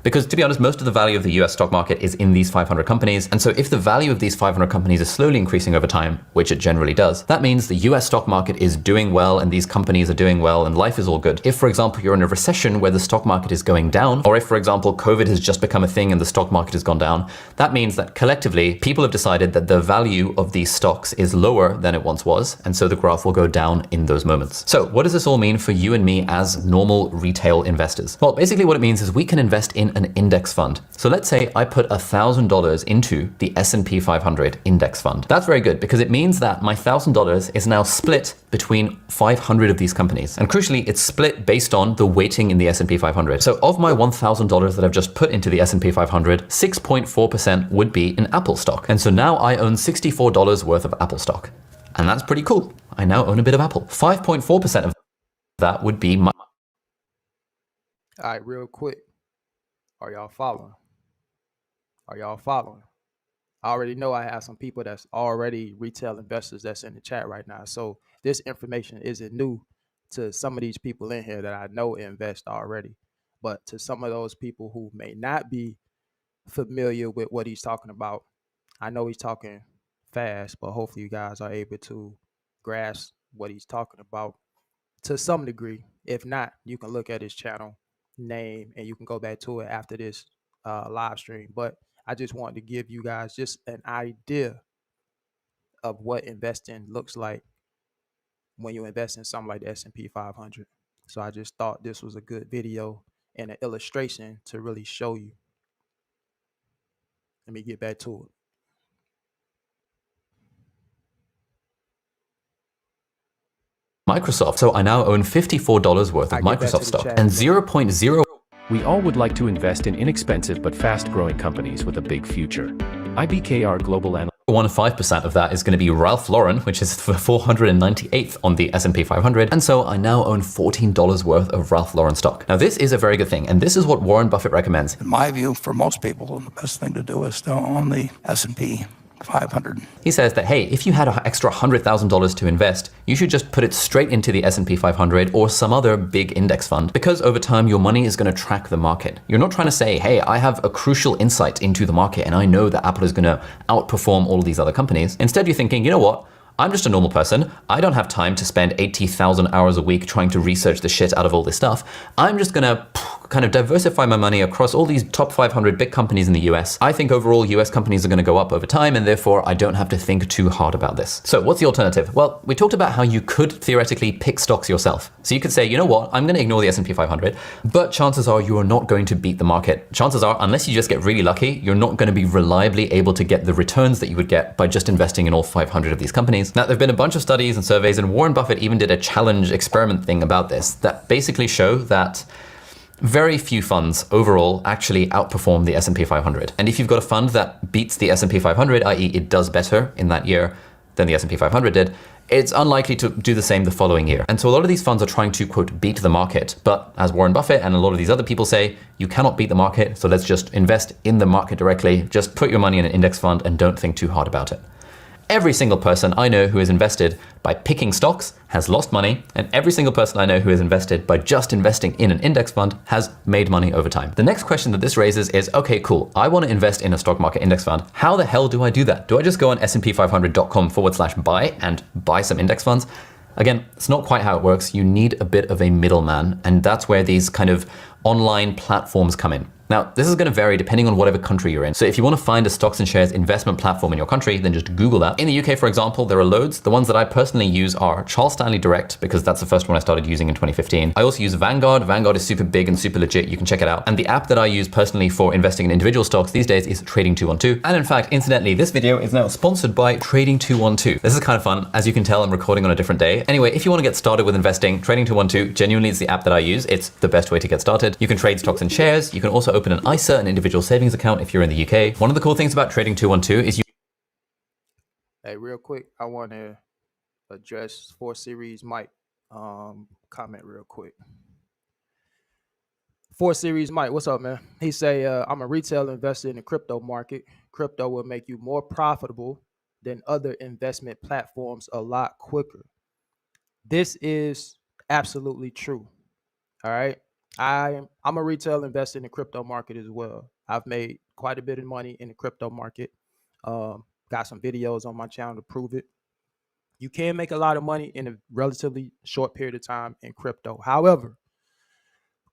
Because to be honest, most of the value of the US stock market is in these 500 companies. And so if the value of these 500 companies is slowly increasing over time, which it generally does, that means the US stock market is doing well and these companies are doing well and life is all good. If, for example, you're in a recession where the stock market is going down, or if, for example, COVID has just become a thing and the stock market has gone down, that means that collectively people have decided that the value of these stocks is lower than it once was. And so the graph will go down in those moments. So what does this all mean for you and me as normal retail investors? Well, basically what it means is we can invest in an index fund. So let's say I put $1,000 into the S&P 500 index fund. That's very good, because it means that my $1,000 is now split between 500 of these companies. And crucially, it's split based on the weighting in the S&P 500. So of my $1,000 that I've just put into the S&P 500, 6.4% would be in Apple stock. And so now I own $64 worth of Apple stock. And that's pretty cool. I now own a bit of Apple. 5.4% of that would be my... All right, real quick. Are y'all following? Are y'all following? I already know I have some people that's already retail investors that's in the chat right now. So this information isn't new to some of these people in here that I know invest already. But to some of those people who may not be familiar with what he's talking about, I know he's talking fast, but hopefully you guys are able to grasp what he's talking about to some degree. If not, you can look at his channel name and you can go back to it after this live stream. But I just wanted to give you guys just an idea of what investing looks like when you invest in something like the S&P 500. So I just thought this was a good video and an illustration to really show you. Let me get back to it. Microsoft. So I now own $54 worth of Microsoft stock, and 0.0. We all would like to invest in inexpensive but fast-growing companies with a big future. IBKR Global Analytics. 1.5% of that is going to be Ralph Lauren, which is for 498th on the S&P 500. And so I now own $14 worth of Ralph Lauren stock. Now this is a very good thing. And this is what Warren Buffett recommends. In my view, for most people, the best thing to do is to own the S&P 500. He says that, hey, if you had an extra $100,000 to invest, you should just put it straight into the S&P 500 or some other big index fund, because over time your money is going to track the market. You're not trying to say, hey, I have a crucial insight into the market and I know that Apple is going to outperform all of these other companies. Instead, you're thinking, you know what? I'm just a normal person. I don't have time to spend 80,000 hours a week trying to research the shit out of all this stuff. I'm just gonna kind of diversify my money across all these top 500 big companies in the US. I think overall US companies are going to go up over time, and therefore I don't have to think too hard about this. So what's the alternative? Well, we talked about how you could theoretically pick stocks yourself. So you could say, you know what, I'm going to ignore the S&P 500, but chances are you are not going to beat the market. Chances are, unless you just get really lucky, you're not going to be reliably able to get the returns that you would get by just investing in all 500 of these companies. Now, there have been a bunch of studies and surveys, and Warren Buffett even did a challenge experiment thing about this that basically show that very few funds overall actually outperform the S&P 500. And if you've got a fund that beats the S&P 500, i.e. it does better in that year than the S&P 500 did, it's unlikely to do the same the following year. And so a lot of these funds are trying to, quote, beat the market. But as Warren Buffett and a lot of these other people say, you cannot beat the market, so let's just invest in the market directly. Just put your money in an index fund and don't think too hard about it. Every single person I know who has invested by picking stocks has lost money, and every single person I know who has invested by just investing in an index fund has made money over time. The next question that this raises is, okay, cool, I want to invest in a stock market index fund. How the hell do I do that? Do I just go on smp500.com/buy and buy some index funds? Again, it's not quite how it works. You need a bit of a middleman, and that's where these kind of online platforms come in. Now, this is going to vary depending on whatever country you're in. So if you want to find a stocks and shares investment platform in your country, then just Google that. In the UK, for example, there are loads. The ones that I personally use are Charles Stanley Direct, because that's the first one I started using in 2015. I also use Vanguard. Vanguard is super big and super legit. You can check it out. And the app that I use personally for investing in individual stocks these days is Trading 212. And in fact, incidentally, this video is now sponsored by Trading 212. This is kind of fun. As you can tell, I'm recording on a different day. Anyway, if you want to get started with investing, Trading 212 genuinely is the app that I use. It's the best way to get started. You can trade stocks and shares. You can also open an ISA, an individual savings account if you're in the UK. One of the cool things about Trading 212 is you... Hey, real quick, I want to address 4 Series Mike comment real quick. 4 Series Mike, what's up, man? He say, I'm a retail investor in the crypto market. Crypto will make you more profitable than other investment platforms a lot quicker. This is absolutely true. All right. I'm a retail investor in the crypto market as well. I've made quite a bit of money in the crypto market. Got some videos on my channel to prove it. You can make a lot of money in a relatively short period of time in crypto. However,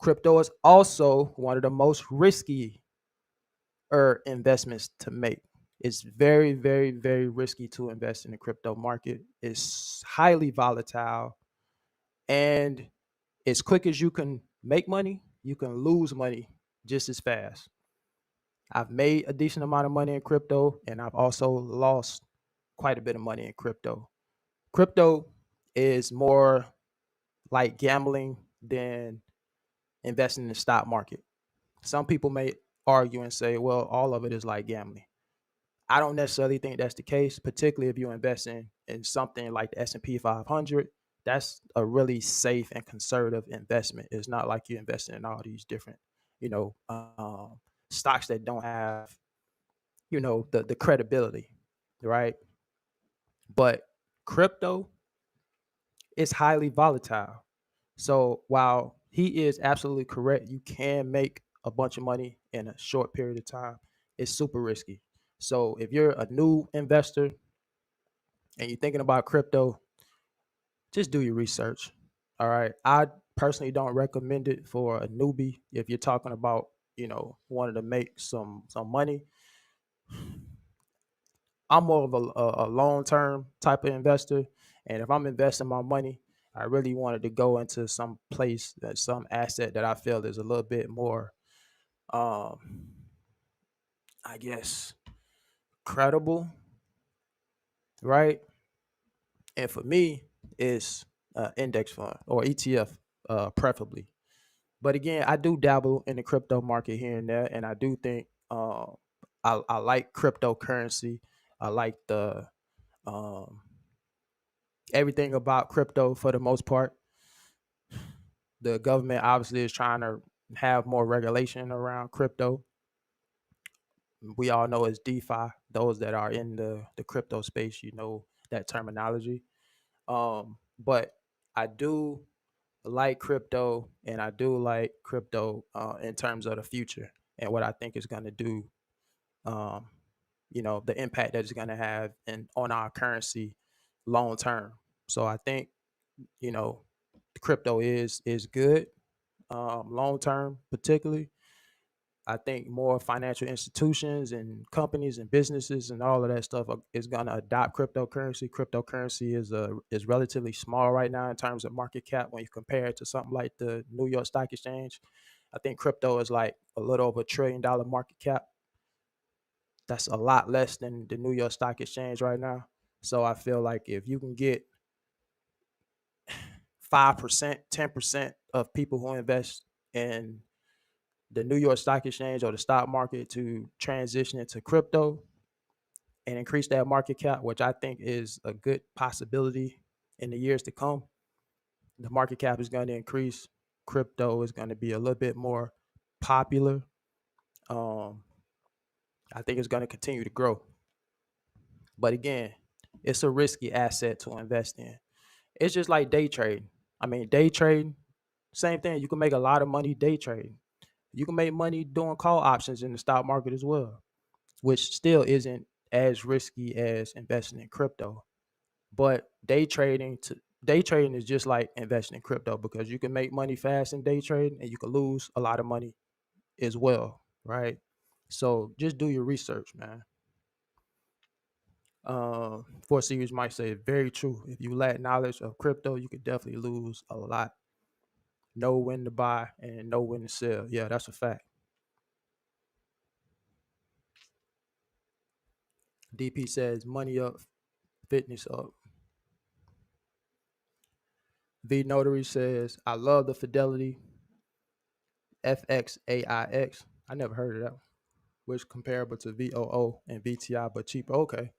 crypto is also one of the most risky investments to make. It's very, very, very risky to invest in the crypto market. It's highly volatile, and as quick as you can make money, you can lose money just as fast. I've made a decent amount of money in crypto, and I've also lost quite a bit of money in crypto. Crypto is more like gambling than investing in the stock market. Some people may argue and say, well, all of it is like gambling. I don't necessarily think that's the case, particularly if you're investing in something like the S&P 500. That's a really safe and conservative investment. It's not like you're investing in all these different, stocks that don't have, the credibility, right? But crypto is highly volatile. So while he is absolutely correct, you can make a bunch of money in a short period of time. It's super risky. So if you're a new investor and you're thinking about crypto, just do your research. All right. I personally don't recommend it for a newbie. If you're talking about, wanting to make some money, I'm more of a long-term type of investor. And if I'm investing my money, I really wanted to go into some place, some asset that I feel is a little bit more, I guess, credible, right? And for me, it's index fund or ETF, preferably. But again, I do dabble in the crypto market here and there, and I do think I like cryptocurrency. I like the everything about crypto for the most part. The government obviously is trying to have more regulation around crypto. We all know it's DeFi. Those that are in the crypto space, that terminology. But I do like crypto, and I do like crypto in terms of the future and what I think is going to do. The impact that it's going to have on our currency long term. So I think crypto is good. long term, particularly. I think more financial institutions and companies and businesses and all of that stuff is going to adopt cryptocurrency. Cryptocurrency is relatively small right now in terms of market cap when you compare it to something like the New York Stock Exchange. I think crypto is like a little over $1 trillion market cap. That's a lot less than the New York Stock Exchange right now. So I feel like if you can get 5%, 10% of people who invest in the New York Stock Exchange or the stock market to transition into crypto and increase that market cap, which I think is a good possibility in the years to come, the market cap is going to increase. Crypto is going to be a little bit more popular. I think it's going to continue to grow. But again, it's a risky asset to invest in. It's just like day trading. I mean, day trading, same thing. You can make a lot of money day trading. You can make money doing call options in the stock market as well, which still isn't as risky as investing in crypto. But day trading is just like investing in crypto because you can make money fast in day trading and you can lose a lot of money as well, right? So just do your research, man. 4 Series might say very true. If you lack knowledge of crypto, you could definitely lose a lot. Know when to buy and know when to sell. Yeah, that's a fact. DP says money up, fitness up. V Notary says I love the Fidelity FXAIX. I never heard of that one. Which comparable to VOO and VTI but cheaper. Okay.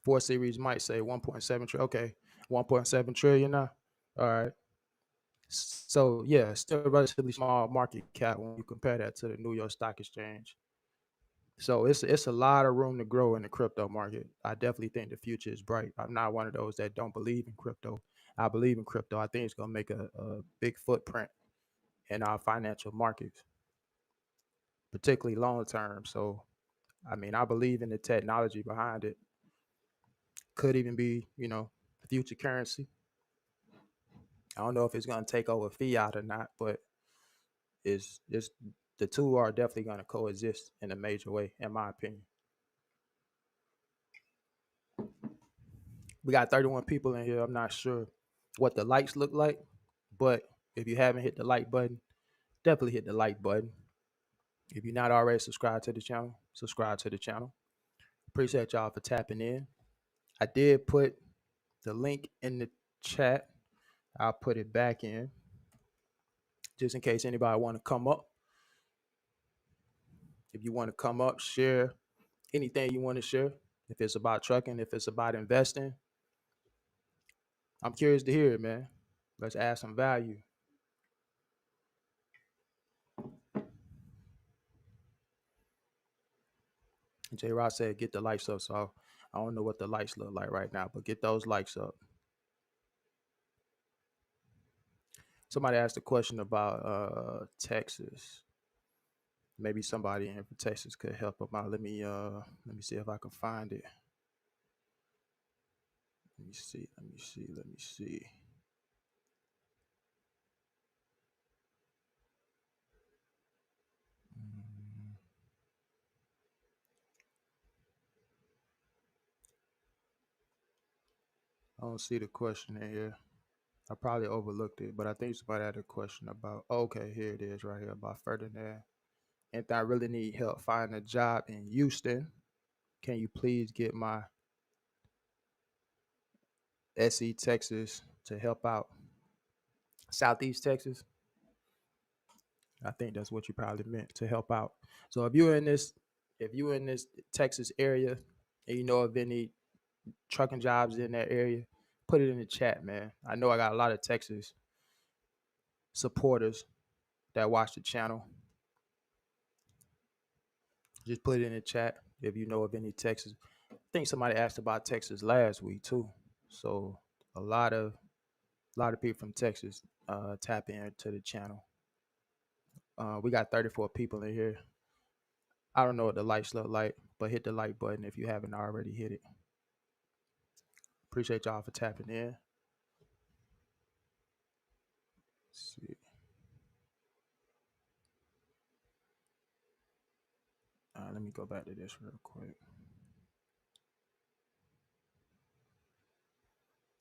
4 Series might say 1.7 trillion. Okay, 1.7 trillion now. All right. So yeah, still relatively small market cap when you compare that to the New York Stock Exchange. So it's a lot of room to grow in the crypto market. I definitely think the future is bright. I'm not one of those that don't believe in crypto. I believe in crypto. I think it's gonna make a big footprint in our financial markets, particularly long term. So I mean, I believe in the technology behind it. Could even be, future currency. I don't know if it's gonna take over fiat or not, but it's the two are definitely gonna coexist in a major way, in my opinion. We got 31 people in here. I'm not sure what the likes look like, but if you haven't hit the like button, definitely hit the like button. If you're not already subscribed to the channel, subscribe to the channel. Appreciate y'all for tapping in. I did put the link in the chat. I'll put it back in just in case anybody want to come up. If you want to come up, share anything you want to share. If it's about trucking, if it's about investing, I'm curious to hear it, man. Let's add some value. J. Ross said, get the likes up. So I don't know what the likes look like right now, but get those likes up. Somebody asked a question about Texas. Maybe somebody in Texas could help them out. Let me see if I can find it. Let me see. I don't see the question in here. I probably overlooked it, but I think somebody had a question about, okay, here it is right here about Ferdinand. And I really need help finding a job in Houston. Can you please get my SE Texas to help out? Southeast Texas. I think that's what you probably meant, to help out. So if you're in this Texas area and you know of any trucking jobs in that area, put it in the chat, man. I know I got a lot of Texas supporters that watch the channel. Just put it in the chat if you know of any Texas. I think somebody asked about Texas last week too. So a lot of people from Texas tap into the channel. We got 34 people in here. I don't know what the likes look like, but hit the like button if you haven't already hit it. Appreciate y'all for tapping in. Let's see. Let me go back to this real quick.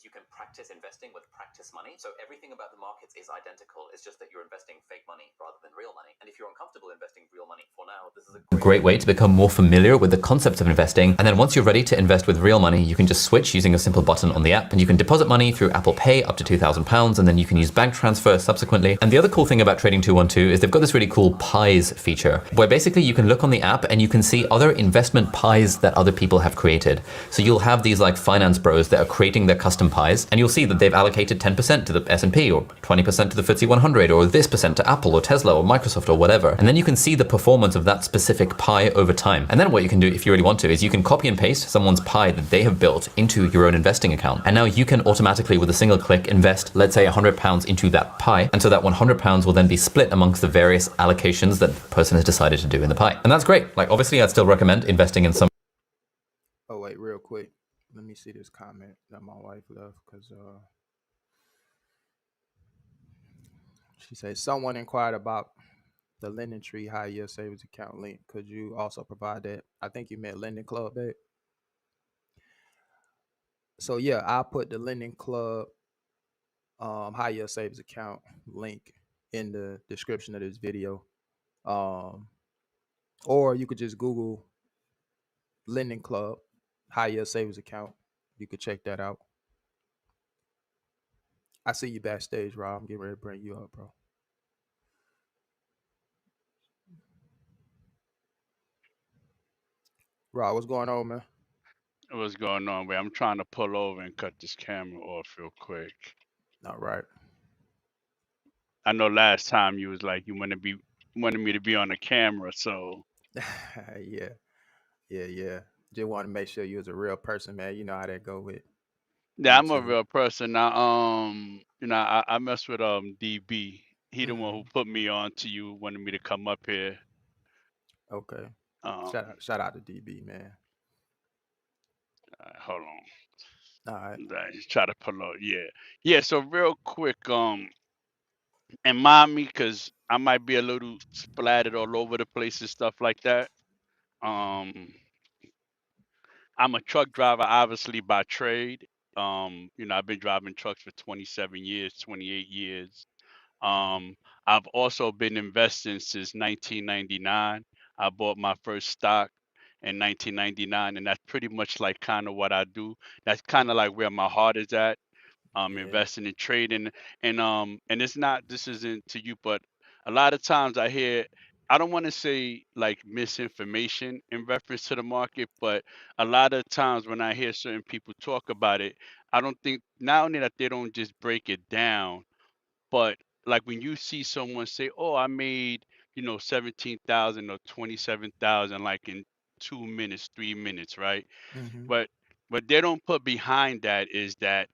You can practice investing with practice money. So everything about the markets is identical. It's just that you're investing fake money rather than real money. And if you're uncomfortable investing real money for now, this is a great way to become more familiar with the concepts of investing. And then once you're ready to invest with real money, you can just switch using a simple button on the app, and you can deposit money through Apple Pay up to £2,000, and then you can use bank transfer subsequently. And the other cool thing about Trading 212 is they've got this really cool pies feature, where basically you can look on the app and you can see other investment pies that other people have created. So you'll have these like finance bros that are creating their custom pies, and you'll see that they've allocated 10% to the S&P or 20% to the FTSE 100 or this percent to Apple or Tesla or Microsoft or whatever. And then you can see the performance of that specific pie over time. And then what you can do if you really want to is you can copy and paste someone's pie that they have built into your own investing account. And now you can automatically with a single click invest, let's say £100 into that pie. And so that £100 will then be split amongst the various allocations that the person has decided to do in the pie. And that's great. Like obviously I'd still recommend investing in some. Oh wait, real quick. Let me see this comment that my wife left because she said someone inquired about the Lending Tree high yield savings account link. Could you also provide that? I think you meant Lending Club, babe. So yeah, I'll put the Lending Club high yield savings account link in the description of this video. Or you could just Google Lending Club high yield savings account. You could check that out. I see you backstage, Rob. I'm getting ready to bring you up, bro. Rob, what's going on, man? What's going on, man? I'm trying to pull over and cut this camera off real quick. All right. I know last time you was like you wanted me to be on the camera, so yeah. Just want to make sure you was a real person, man. You know how that go with yeah, I'm a YouTube. real person. Now, I mess with DB. He the one who put me on to you, wanted me to come up here. Okay. Shout out to DB, man. Hold on. All right. Try to pull up. Yeah. So real quick, and mind me, cause I might be a little splattered all over the place and stuff like that. I'm a truck driver, obviously by trade. I've been driving trucks for 27 years, 28 years. I've also been investing since 1999. I bought my first stock in 1999, and that's pretty much like kind of what I do. That's kind of like where my heart is at. Investing in trading, and it's not. This isn't to you, but a lot of times I hear. I don't want to say like misinformation in reference to the market, but a lot of times when I hear certain people talk about it, I don't think not only that they don't just break it down, but like when you see someone say, "Oh, I made 17,000 or 27,000 like in 2 minutes, 3 minutes," right? But what they don't put behind that is that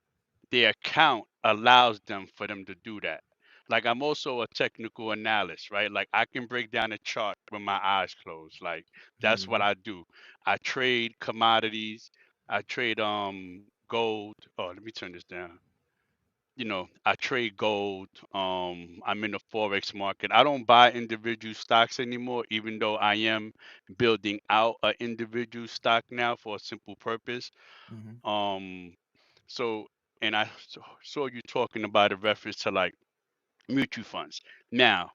their account allows them for them to do that. Like I'm also a technical analyst, right? Like I can break down a chart with my eyes closed. Like that's what I do. I trade commodities. I trade gold. Oh, let me turn this down. I trade gold. I'm in the forex market. I don't buy individual stocks anymore, even though I am building out an individual stock now for a simple purpose. Um, so, and I saw you talking about a reference to like mutual funds. Now,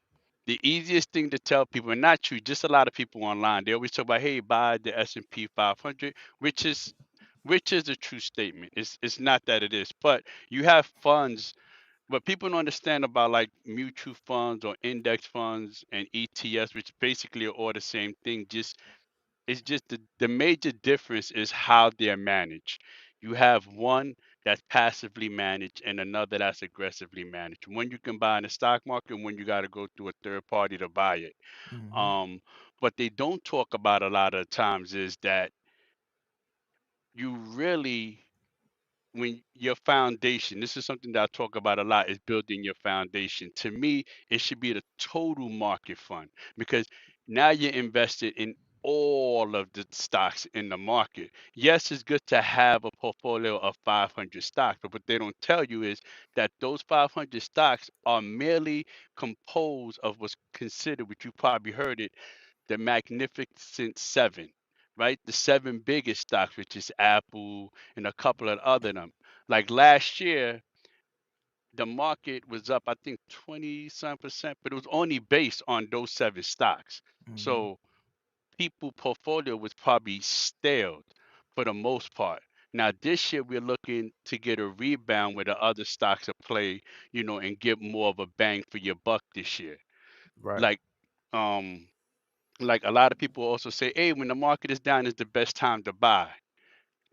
the easiest thing to tell people, and not you, just a lot of people online, they always talk about, hey, buy the S&P 500, which is a true statement. It's not that it is, but you have funds. What people don't understand about like mutual funds or index funds and ETFs, which basically are all the same thing, just it's just the major difference is how they're managed. You have one that's passively managed and another that's aggressively managed. One you can buy in the stock market, one you got to go through a third party to buy it. What they don't talk about a lot of times is that you really when your foundation, this is something that I talk about a lot, is building your foundation. To me, it should be the total market fund because now you're invested in all of the stocks in the market. Yes, it's good to have a portfolio of 500 stocks, but what they don't tell you is that those 500 stocks are merely composed of what's considered, which you probably heard it, the Magnificent Seven, right? The seven biggest stocks, which is Apple and a couple of other them. Like last year, the market was up, I think 20 some percent, but it was only based on those seven stocks. Mm-hmm. So people portfolio was probably stale for the most part. Now this year we're looking to get a rebound where the other stocks are play, and get more of a bang for your buck this year. Right. Like um like a lot of people also say, hey, when the market is down is the best time to buy.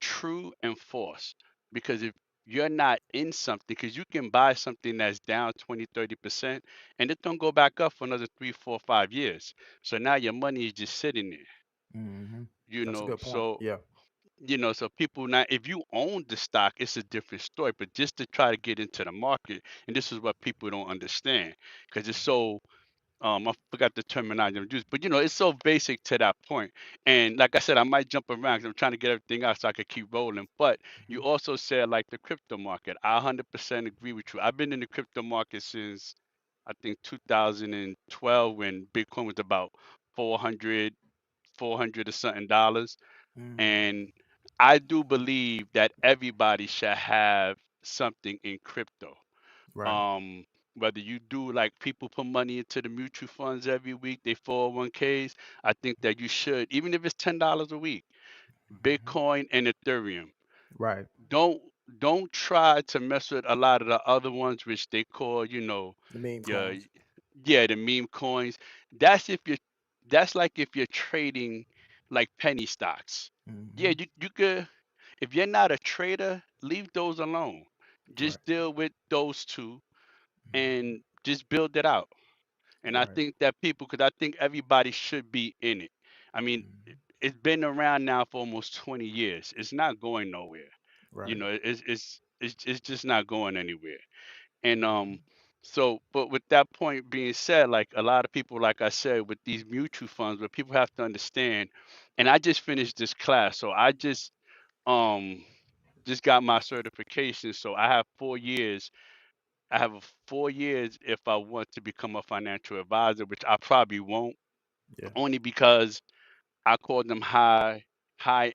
True and false. Because if you're not in something, because you can buy something that's down 20, 30%, and it don't go back up for another 3, 4, 5 years. So now your money is just sitting there, Mm-hmm. you That's a know. good point. So, Yeah. so people now, if you own the stock, it's a different story. But just to try to get into the market, and this is what people don't understand, because it's so I forgot the terminology I'm using, but it's so basic to that point. And like I said, I might jump around because I'm trying to get everything out so I could keep rolling. But you Mm-hmm. also said like the crypto market. I 100% agree with you. I've been in the crypto market since I think 2012 when Bitcoin was about 400, 400 or something dollars. Mm-hmm. And I do believe that everybody should have something in crypto. Right. um Whether you do like people put money into the mutual funds every week, they 401ks, I think that you should, even if it's $10 a week, Mm-hmm. Bitcoin and Ethereum. Right. don't don't try to mess with a lot of the other ones which they call, The meme your coins. yeah, the meme coins. That's like if you're trading like penny stocks. Yeah, Mm-hmm. you could, if you're not a trader, leave those alone. Right. Just deal with those two Mm-hmm. and just build it out. And I Right. think that people, because I think everybody should be in it. I mean, Mm-hmm. it's been around now for almost 20 years. It's not going nowhere. Right. It's just not going anywhere. And Mm-hmm. so, but with that point being said, like a lot of people, like I said, with these mutual funds, what people have to understand, and I just finished this class, so I um just got my certification. So I have 4 years. I have 4 years if I want to become a financial advisor, which I probably won't, Yeah. only because I call them high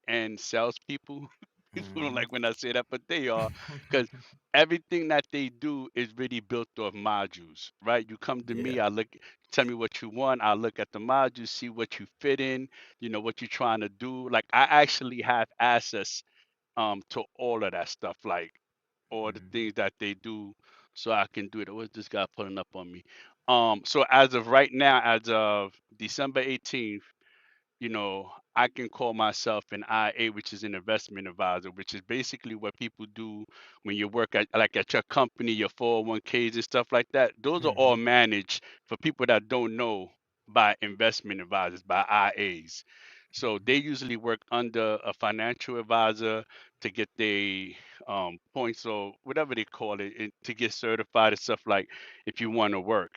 end salespeople. People don't Mm-hmm. like when I say that, but they are, because everything that they do is really built off modules, right? You come to Yeah. me, I look, tell me what you want, I look at the modules, see what you fit in, what you're trying to do. Like I actually have access to all of that stuff, like all the Mm-hmm. things that they do, so I can do it. What's this guy pulling up on me? So as of right now, as of December 18th, I can call myself an IA, which is an investment advisor, which is basically what people do when you work at like at your company, your 401ks and stuff like that. Those are all Mm-hmm. managed, for people that don't know, by investment advisors, by IAs. So they usually work under a financial advisor to get their points or whatever they call it, to get certified and stuff, like if you want to work.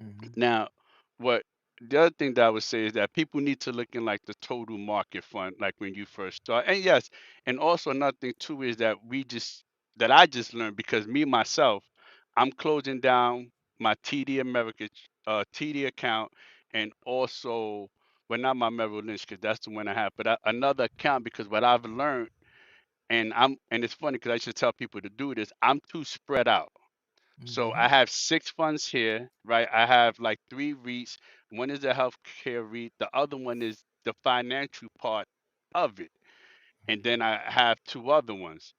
Mm-hmm. Now, what the other thing that I would say is that people need to look in like the total market fund, like when you first start. And yes, and also another thing too is that I just learned, because me myself, I'm closing down my TD America TD account, and also, well, not my Merrill Lynch, because that's the one I have, but another account, because what I've learned, and it's funny because I should tell people to do this. I'm too spread out. So Mm-hmm. I have 6 funds here, right? I have like three REITs. One is a healthcare REIT. The other one is the financial part of it. And then I have two other ones.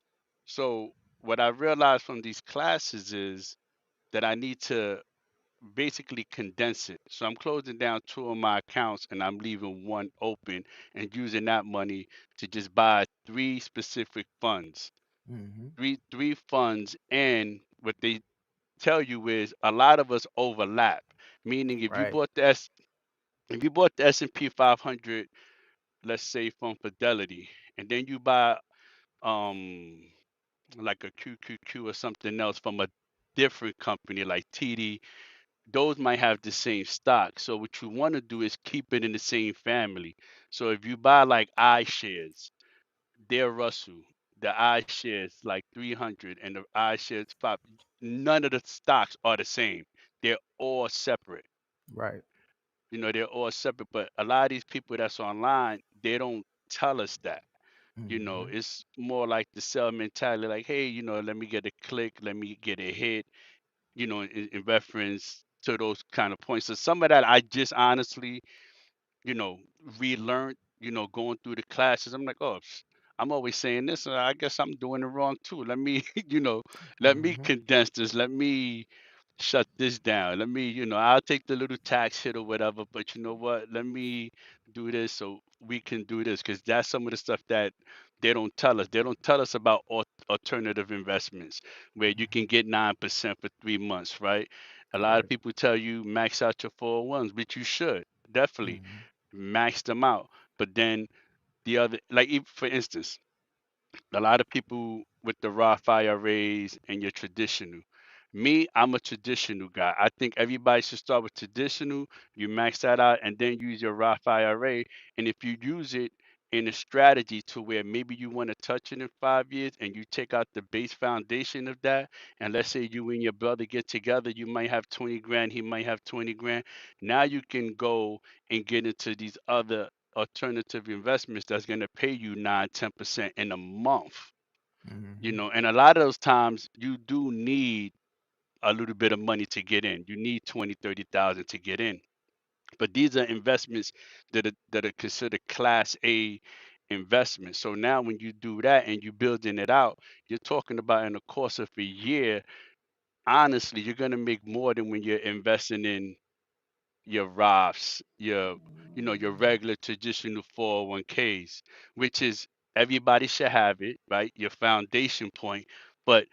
So what I realized from these classes is that I need to basically condense it. So I'm closing down two of my accounts and I'm leaving one open, and using that money to just buy three specific funds. Mm-hmm. Three funds, and what they tell you is a lot of us overlap. Meaning, Right. if you bought the S&P 500, let's say from Fidelity, and then you buy um like a QQQ or something else from a different company like TD, those might have the same stock. So what you want to do is keep it in the same family. So if you buy like iShares, they're Russell, the iShares like 300 and the iShares 5, none of the stocks are the same. They're all separate. Right. They're all separate. But a lot of these people that's online, they don't tell us that. Mm-hmm. It's more like the sell mentality, like, hey, let me get a click, let me get a hit, in reference to those kind of points. So some of that I just honestly, you know, relearned, going through the classes. I'm like, oh, I'm always saying this, and I guess I'm doing it wrong too. Let me, let me Mm-hmm. condense this. Let me shut this down. Let me, I'll take the little tax hit or whatever, but you know what? Let me do this so we can do this, because that's some of the stuff that they don't tell us. They don't tell us about alternative investments where you can get 9% for 3 months, right? A lot of Right. people tell you max out your 401s, but you should definitely Mm-hmm. max them out. But then the other, like, even for instance, a lot of people with the Roth IRAs and your traditional. Me, I'm a traditional guy. I think everybody should start with traditional. You max that out and then use your Roth IRA. And if you use it in a strategy to where maybe you want to touch it in 5 years and you take out the base foundation of that, and let's say you and your brother get together, you might have 20 grand, he might have 20 grand. Now you can go and get into these other alternative investments that's going to pay you 9-10% in a month. Mm-hmm. And a lot of those times you do need a little bit of money to get in. You need 20, 30,000 to get in. But these are investments that are considered class A investments. So now when you do that and you're building it out, you're talking about in the course of a year, honestly, you're going to make more than when you're investing in your Roths, your regular traditional 401ks, which is everybody should have it, right? Your foundation point. But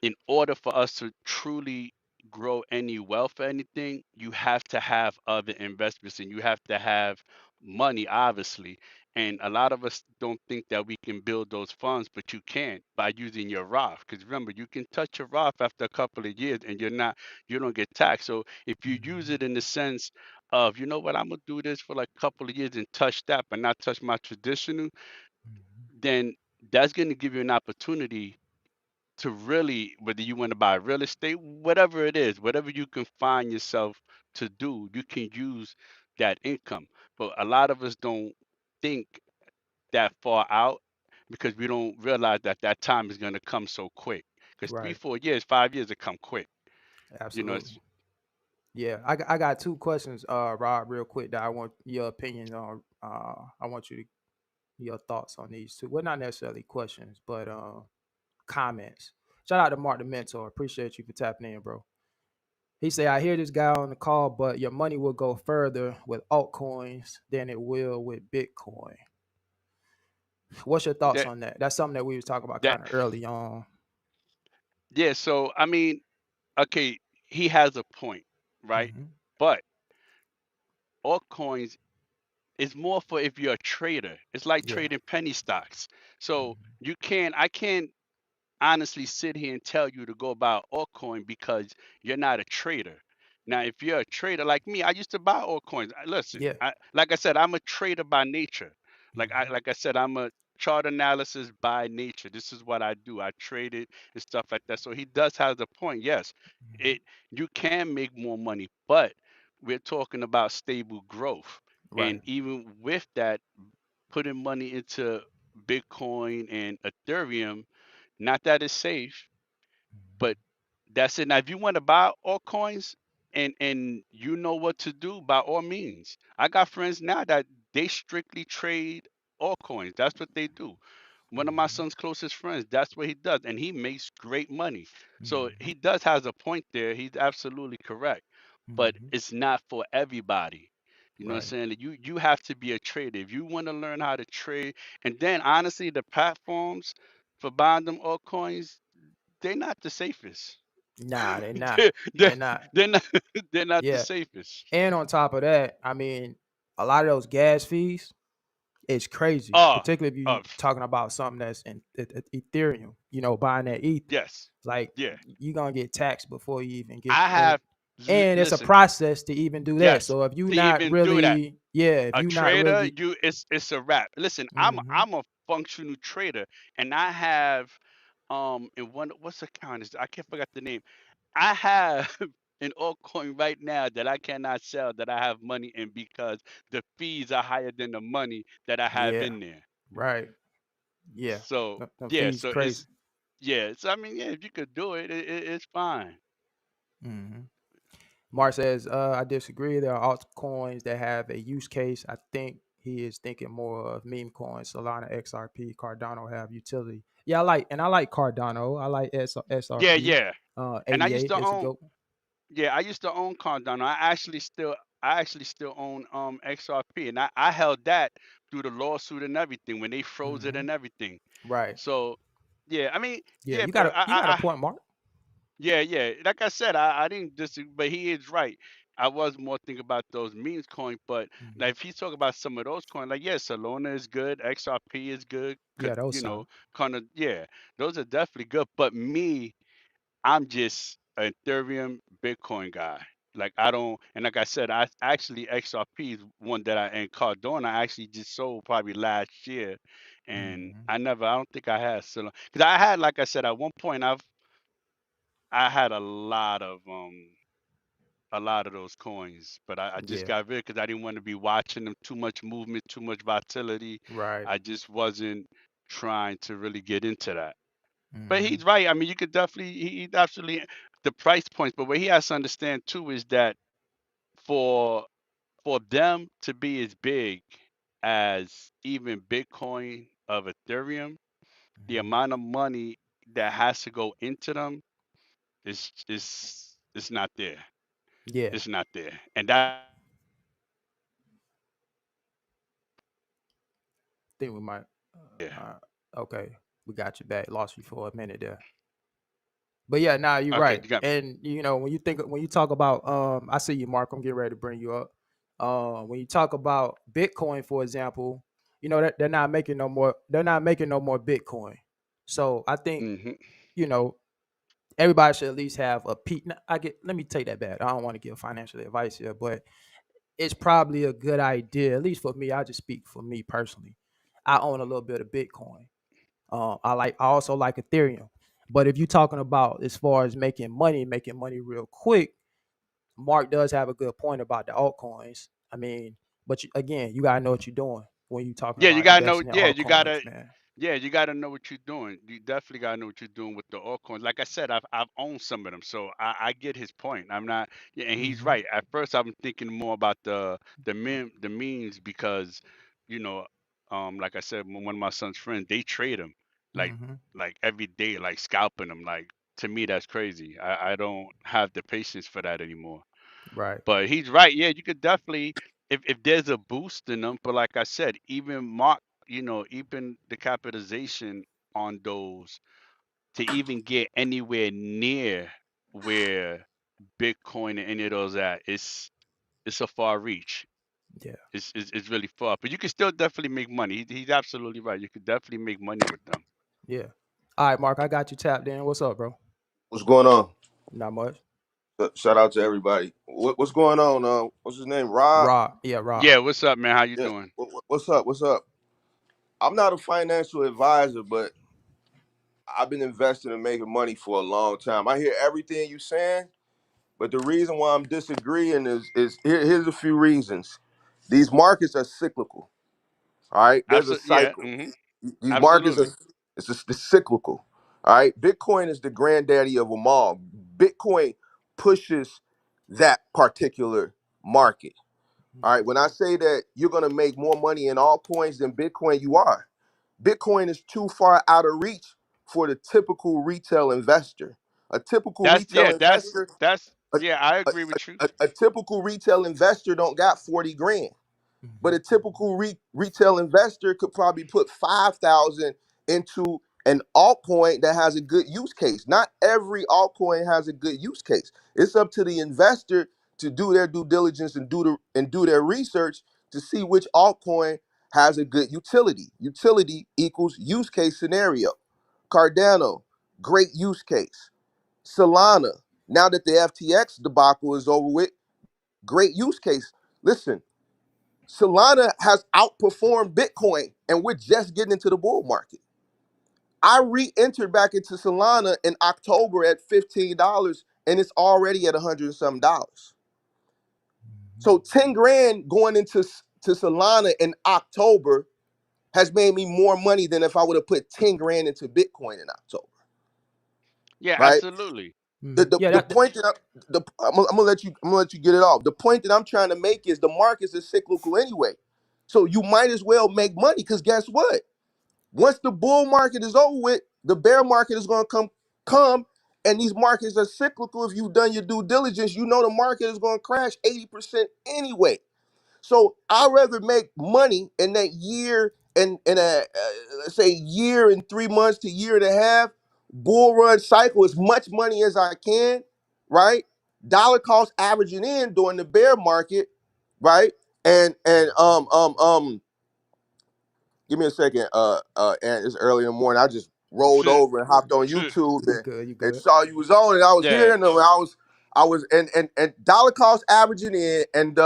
in order for us to truly grow any wealth or anything, you have to have other investments and you have to have money, obviously. And a lot of us don't think that we can build those funds, but you can by using your Roth. Because remember, you can touch your Roth after a couple of years and you don't get taxed. So if you use it in the sense of, you know what, I'm gonna do this for like a couple of years and touch that, but not touch my traditional, then that's gonna give you an opportunity to really, whether you want to buy real estate, whatever it is, whatever you can find yourself to do, you can use that income. But a lot of us don't think that far out because we don't realize that that time is going to come so quick. Because three, Right. 4 years, 5 years, it come quick. Absolutely. It's Yeah, I got two questions, Rob, real quick that I want your opinion on. I want you to your thoughts on these two. Well, not necessarily questions, but comments. Shout out to Mark the Mentor. Appreciate you for tapping in, bro. He said, I hear this guy on the call, but your money will go further with altcoins than it will with Bitcoin. What's your thoughts that on that? That's something that we was talking about that kind of early on. yeah. So I mean, okay, he has a point, right? Mm-hmm. But altcoins is more for if you're a trader. It's like Yeah. trading penny stocks. So Mm-hmm. I can't honestly sit here and tell you to go buy altcoin because you're not a trader. Now, if you're a trader like me, I used to buy altcoins. Listen, Yeah. like I said, I'm a trader by nature. Mm-hmm. Like I said, I'm a chart analysis by nature. This is what I do. I trade it and stuff like that. So he does have a point. Yes, it you can make more money, but we're talking about stable growth. And Right. even with that, putting money into Bitcoin and Ethereum, not that it's safe, but that's it. Now, if you want to buy altcoins and you know what to do, by all means. I got friends now that they strictly trade altcoins. That's what they do. One of my son's closest friends, that's what he does, and he makes great money. So Mm-hmm. he does has a point there. He's absolutely correct, but Mm-hmm. it's not for everybody. You know what I'm Right. saying? You have to be a trader if you want to learn how to trade. And then honestly, the platforms for buying them altcoins, they're not the safest. Nah, they're not. they're, they're, They're not. they're not they're not the Yeah. safest. And on top of that, I mean, a lot of those gas fees, it's crazy, Oh, particularly if you oh, talking about something that's in Ethereum, buying that ETH. yes, Like yeah. you're gonna get taxed before you even get I any. have And it's a Listen, process to even do that. yes, So if you to not even do that. really, yeah, if A you not trader, really, it's a wrap. Listen, hmm I'm a functional trader, and I have in one what's the account is I can't forget the name. I have an altcoin right now that I cannot sell that I have money in because the fees are higher than the money that I have yeah, in there. right, yeah, So them yeah, fees so crazy. it's yeah. So I mean, yeah, if you could do it, it's fine. hmm Mark says, I disagree. There are altcoins that have a use case. I think he is thinking more of meme coins. Solana, XRP, Cardano have utility. Yeah, I like Cardano. I like Yeah, SRP. yeah. And I used 88 to is a own good. yeah, I used to own Cardano. I actually still own XRP, and I held that through the lawsuit and everything when they froze it hmm and everything. Right. So yeah, I mean, Yeah, yeah, but you got a point, Mark. yeah, yeah. Like I said, I didn't disagree, but he is right. I was more thinking about those memes coin, but like hmm if he's talking about some of those coins, like yeah, Solana is good, XRP is good, Yeah, those you know, solid. kind of yeah, those are definitely good. But me, I'm just an Ethereum Bitcoin guy. Like I don't, and like I said, I actually XRP is one that and Cardano I actually just sold probably last year, and hmm I don't think I had so because I had, like I said, at one point I had a lot of those coins, but I just Yeah. got rid because I didn't want to be watching them too much movement, too much volatility. Right. I just wasn't trying to really get into that. But hmm he's right. I mean, you could definitely, he absolutely, the price points. But what he has to understand too is that for for them to be as big as even Bitcoin of Ethereum, the hmm amount of money that has to go into them is it's not there. Yeah. It's not there, and that Think we might. yeah. Okay, we got you back. Lost you for a minute there. But yeah, nah, you're Okay, right. you got me. And when you talk about I see you, Mark. I'm getting ready to bring you up. When you talk about Bitcoin, for example, you know that they're not making no more. They're not making no more Bitcoin. So I think Hmm. you know everybody should at least have a peak. Let me take that back. I don't want to give financial advice here, but it's probably a good idea. At least for me, I just speak for me personally. I own a little bit of Bitcoin. I also like Ethereum. But if you're talking about as far as making money real quick, Mark does have a good point about the altcoins. I mean, but again, you gotta know what you're doing when you're talking Yeah, you about gotta know. investing in Yeah, you gotta. altcoins, man. Yeah, you gotta know what you're doing. You definitely gotta know what you're doing with the altcoins. Like I said, I've owned some of them, so I get his point. I'm not. Yeah, and he's hmm right. At first, I'm thinking more about the memes because, you know, like I said, one of my son's friends they trade them like hmm every day, like scalping them. Like to me, that's crazy. I don't have the patience for that anymore. Right. But he's right. Yeah, you could definitely if there's a boost in them. But like I said, even Mark, even the capitalization on those to even get anywhere near where Bitcoin and any of those at, it's a far reach. Yeah. It's really far. But you can still definitely make money. He's absolutely right. You could definitely make money with them. Yeah. All right, Mark, I got you tapped in. What's up, bro? What's going on? Not much. Shout out to everybody. What's going on? What's his name? Rob. Rob. Yeah, Rob. Yeah, what's up, man? How you Yeah. doing? What's up? What's up? I'm not a financial advisor, but I've been investing and making money for a long time. I hear everything you saying, but the reason why I'm disagreeing is here's a few reasons. These markets are cyclical. All right, there's a Absolutely. Yeah. cycle. Hmm. These markets are Absolutely. it's cyclical. All right, Bitcoin is the granddaddy of them all. Bitcoin pushes that particular market. All right, when I say that you're gonna make more money in altcoins than Bitcoin, you are. Bitcoin is too far out of reach for the typical retail investor. A typical That's retail yeah. investor, That's a, yeah. I a, agree with you. a typical retail investor don't got 40 grand. But hmm a typical retail investor could probably put 5,000 into an altcoin that has a good use case. Not every altcoin has a good use case. It's up to the investor to do their due diligence and do their research to see which altcoin has a good utility. Utility equals use case scenario. Cardano, great use case. Solana, Now that the FTX debacle is over with, great use case. Listen, Solana has outperformed Bitcoin, and we're just getting into the bull market. I re-entered back into Solana in October at $15, and it's already at $100 and some dollars. So 10 grand going into Solana in October has made me more money than if I would have put 10 grand into Bitcoin in October. Yeah, Right? absolutely. The point that I'm gonna let you get it off. The point that I'm trying to make is the markets are cyclical anyway. So you might as well make money, because guess what? Once the bull market is over with, the bear market is gonna come, and these markets are cyclical. If you've done your due diligence, you know the market is gonna crash 80% anyway. So I'd rather make money in that year and in a let's say year and 3 months to year and a half bull run cycle, as much money as I can, right? Dollar cost averaging in during the bear market, right? And give me a second, and it's early in the morning. I just rolled over and hopped on YouTube and saw you was on, and I was Yeah. hearing them. I was and dollar cost averaging in, and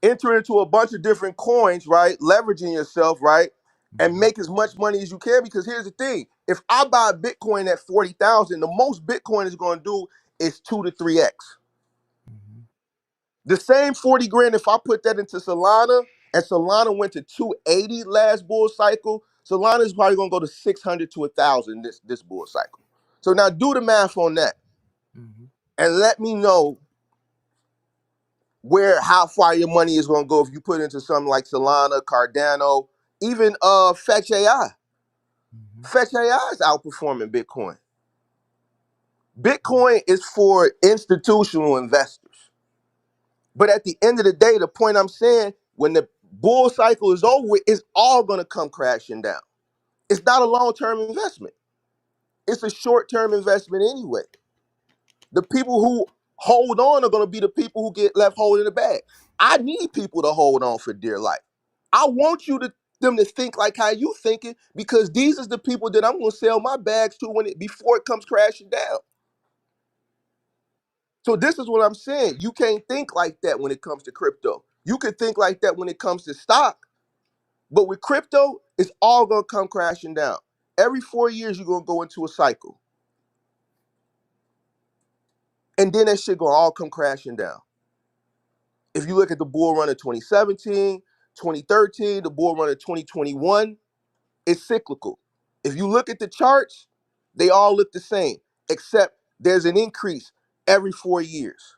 enter into a bunch of different coins, right? Leveraging yourself, right? And make as much money as you can. Because here's the thing: if I buy Bitcoin at 40,000, the most Bitcoin is going to do is 2 to 3x. The same 40 grand, if I put that into Solana, and Solana went to 280 last bull cycle, Solana is probably going to go to 600 to 1,000 this bull cycle. So now do the math on that, and let me know how far your money is going to go if you put into something like Solana, Cardano, even Fetch AI. Fetch AI is outperforming Bitcoin. Bitcoin is for institutional investors. But at the end of the day, the point I'm saying, when the bull cycle is over, it's all going to come crashing down. It's not a long-term investment. It's a short-term investment anyway. The people who hold on are going to be the people who get left holding the bag. I need people to hold on for dear life. I want them to think like how you thinking, because these is the people that I'm going to sell my bags to before it comes crashing down. So this is what I'm saying. You can't think like that when it comes to crypto. You can think like that when it comes to stock, but with crypto, it's all going to come crashing down. Every 4 years, you're going to go into a cycle. And then that shit going to all come crashing down. If you look at the bull run of 2017, 2013, the bull run of 2021, it's cyclical. If you look at the charts, they all look the same, except there's an increase every 4 years.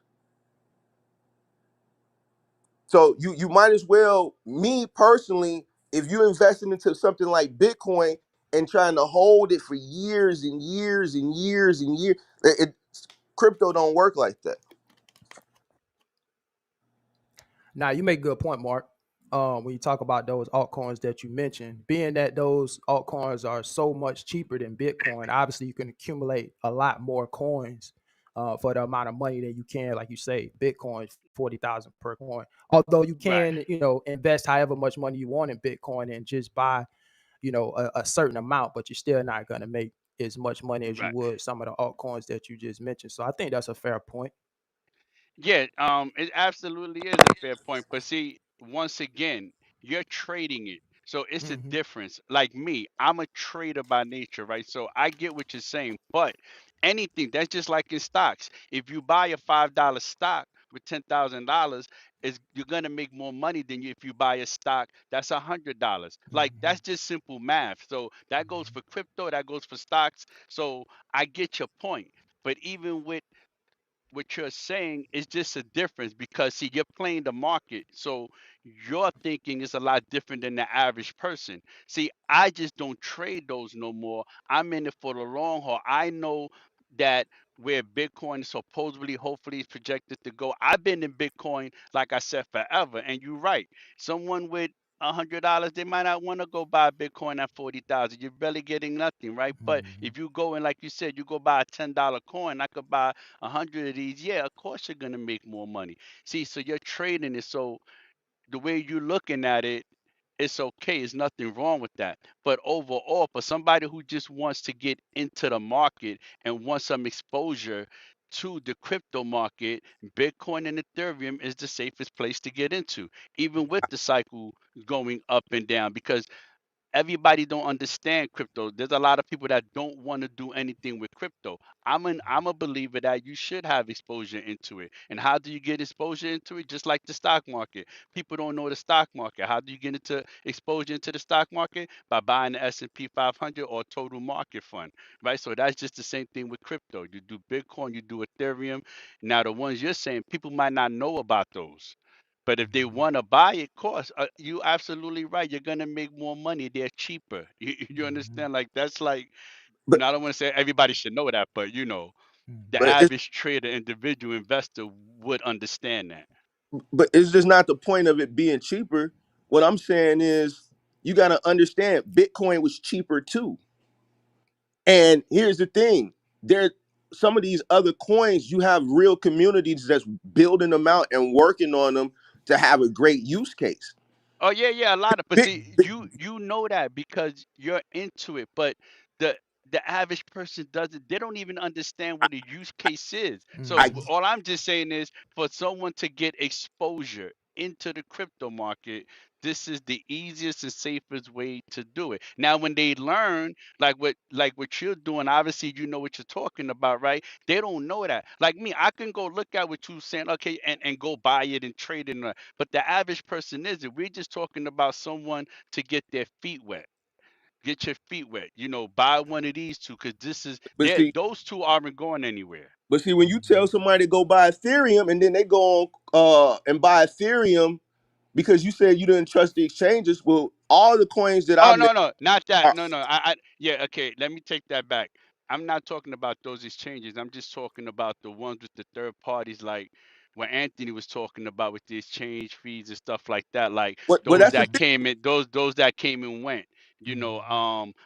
So you might as well, me personally, if you're investing into something like Bitcoin and trying to hold it for years and years and years and years, crypto don't work like that. Now you make a good point, Mark. When you talk about those altcoins that you mentioned, being that those altcoins are so much cheaper than Bitcoin, obviously you can accumulate a lot more coins for the amount of money that you can, like you say, Bitcoin 40,000 per coin. Although you can, invest however much money you want in Bitcoin and just buy, a certain amount, but you're still not going to make as much money as you would some of the altcoins that you just mentioned. So I think that's a fair point. Yeah, it absolutely is a fair point. But see, once again, you're trading it. So it's a difference. Like me, I'm a trader by nature, right? So I get what you're saying, but anything that's just like in stocks. If you buy a $5 stock with $10,000, is you're gonna make more money than if you buy a stock that's $100. Like that's just simple math. So that goes for crypto, that goes for stocks. So I get your point. But even with what you're saying is just a difference, because see, you're playing the market, so your thinking is a lot different than the average person. See, I just don't trade those no more. I'm in it for the long haul. I know that where Bitcoin supposedly, hopefully, is projected to go. I've been in Bitcoin, like I said, forever. And you're right. Someone with $100, they might not want to go buy Bitcoin at 40,000. You're barely getting nothing, right? But if you go and, like you said, you go buy a $10 coin, I could buy 100 of these. Yeah, of course you're gonna make more money. See, so you're trading it. So the way you're looking at it, it's okay. There's nothing wrong with that. But overall, for somebody who just wants to get into the market and wants some exposure to the crypto market, Bitcoin and Ethereum is the safest place to get into, even with the cycle going up and down, because everybody don't understand crypto. There's a lot of people that don't want to do anything with crypto. I'm a believer that you should have exposure into it. And how do you get exposure into it? Just like the stock market. People don't know the stock market. How do you get into exposure into the stock market? By buying the S&P 500 or total market fund, right? So that's just the same thing with crypto. You do Bitcoin, you do Ethereum. Now the ones you're saying, people might not know about those. But if they want to buy it, course, you absolutely right. You're gonna make more money. They're cheaper. You understand? Like that's like, But I don't want to say everybody should know that, but the but it's average trader, individual investor would understand that. but it's just not the point of it being cheaper. What I'm saying is you got to understand Bitcoin was cheaper too. And here's the thing: there, some of these other coins, you have real communities that's building them out and working on them to have a great use case. Oh yeah, yeah, a lot of. But Bit, see, bit, you know that because you're into it. But the the average person doesn't. They don't even understand what a use case is. So I all I'm just saying is, for someone to get exposure into the crypto market, this is the easiest and safest way to do it. Now, when they learn, like what you're doing, obviously you know what you're talking about, right? They don't know that. Like me, I can go look at what you're saying, okay, and go buy it and trade it. But the average person isn't. We're just talking about someone to get their feet wet. Get your feet wet. Buy one of these two, because but see, those two aren't going anywhere. when you tell somebody to go buy Ethereum and then they go on and buy Ethereum because you said you didn't trust the exchanges, well, all the coins that Oh I've no, no, not that. are No, no. Yeah, okay. Let me take that back. I'm not talking about those exchanges. I'm just talking about the ones with the third parties, like what Anthony was talking about with the exchange fees and stuff like that. Like what those that's the that thing. came in, those that came and went.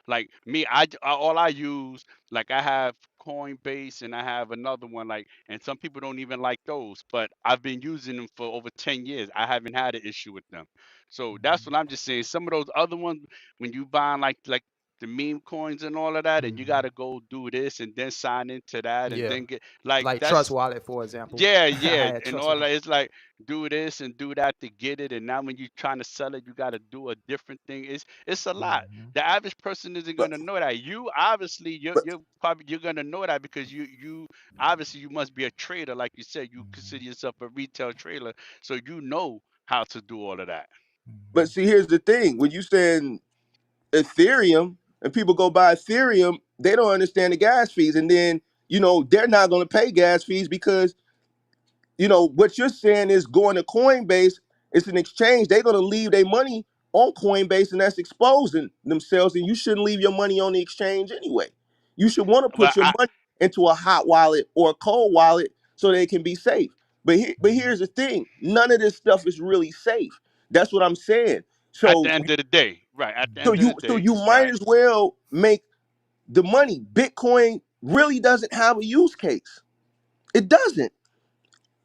Like me, all I use, like I have Coinbase and I have another one, like, and some people don't even like those, but I've been using them for over 10 years. I haven't had an issue with them. So that's what I'm just saying. Some of those other ones, when you buy like the meme coins and all of that, and you gotta go do this and then sign into that and Yeah. then get, like, Like Trust that's, Wallet, for example. yeah, I yeah, had and Trust all Wallet. that. It's like do this and do that to get it, and now when you're trying to sell it, you gotta do a different thing. It's a lot. The average person isn't But gonna know that. You obviously but you're gonna know that because you obviously you must be a trader, like you said. You consider yourself a retail trader, so you know how to do all of that. but see, here's the thing: when you saying Ethereum and people go buy Ethereum, they don't understand the gas fees, and then they're not going to pay gas fees because what you're saying is going to Coinbase. It's an exchange. They're going to leave their money on Coinbase, and that's exposing themselves. And you shouldn't leave your money on the exchange anyway. You should want to But put your money into a hot wallet or a cold wallet so they can be safe. But here's the thing: none of this stuff is really safe. That's what I'm saying. at So the end of the day, right? At the so end of you the so day, you might right, as well make the money. Bitcoin really doesn't have a use case. It doesn't.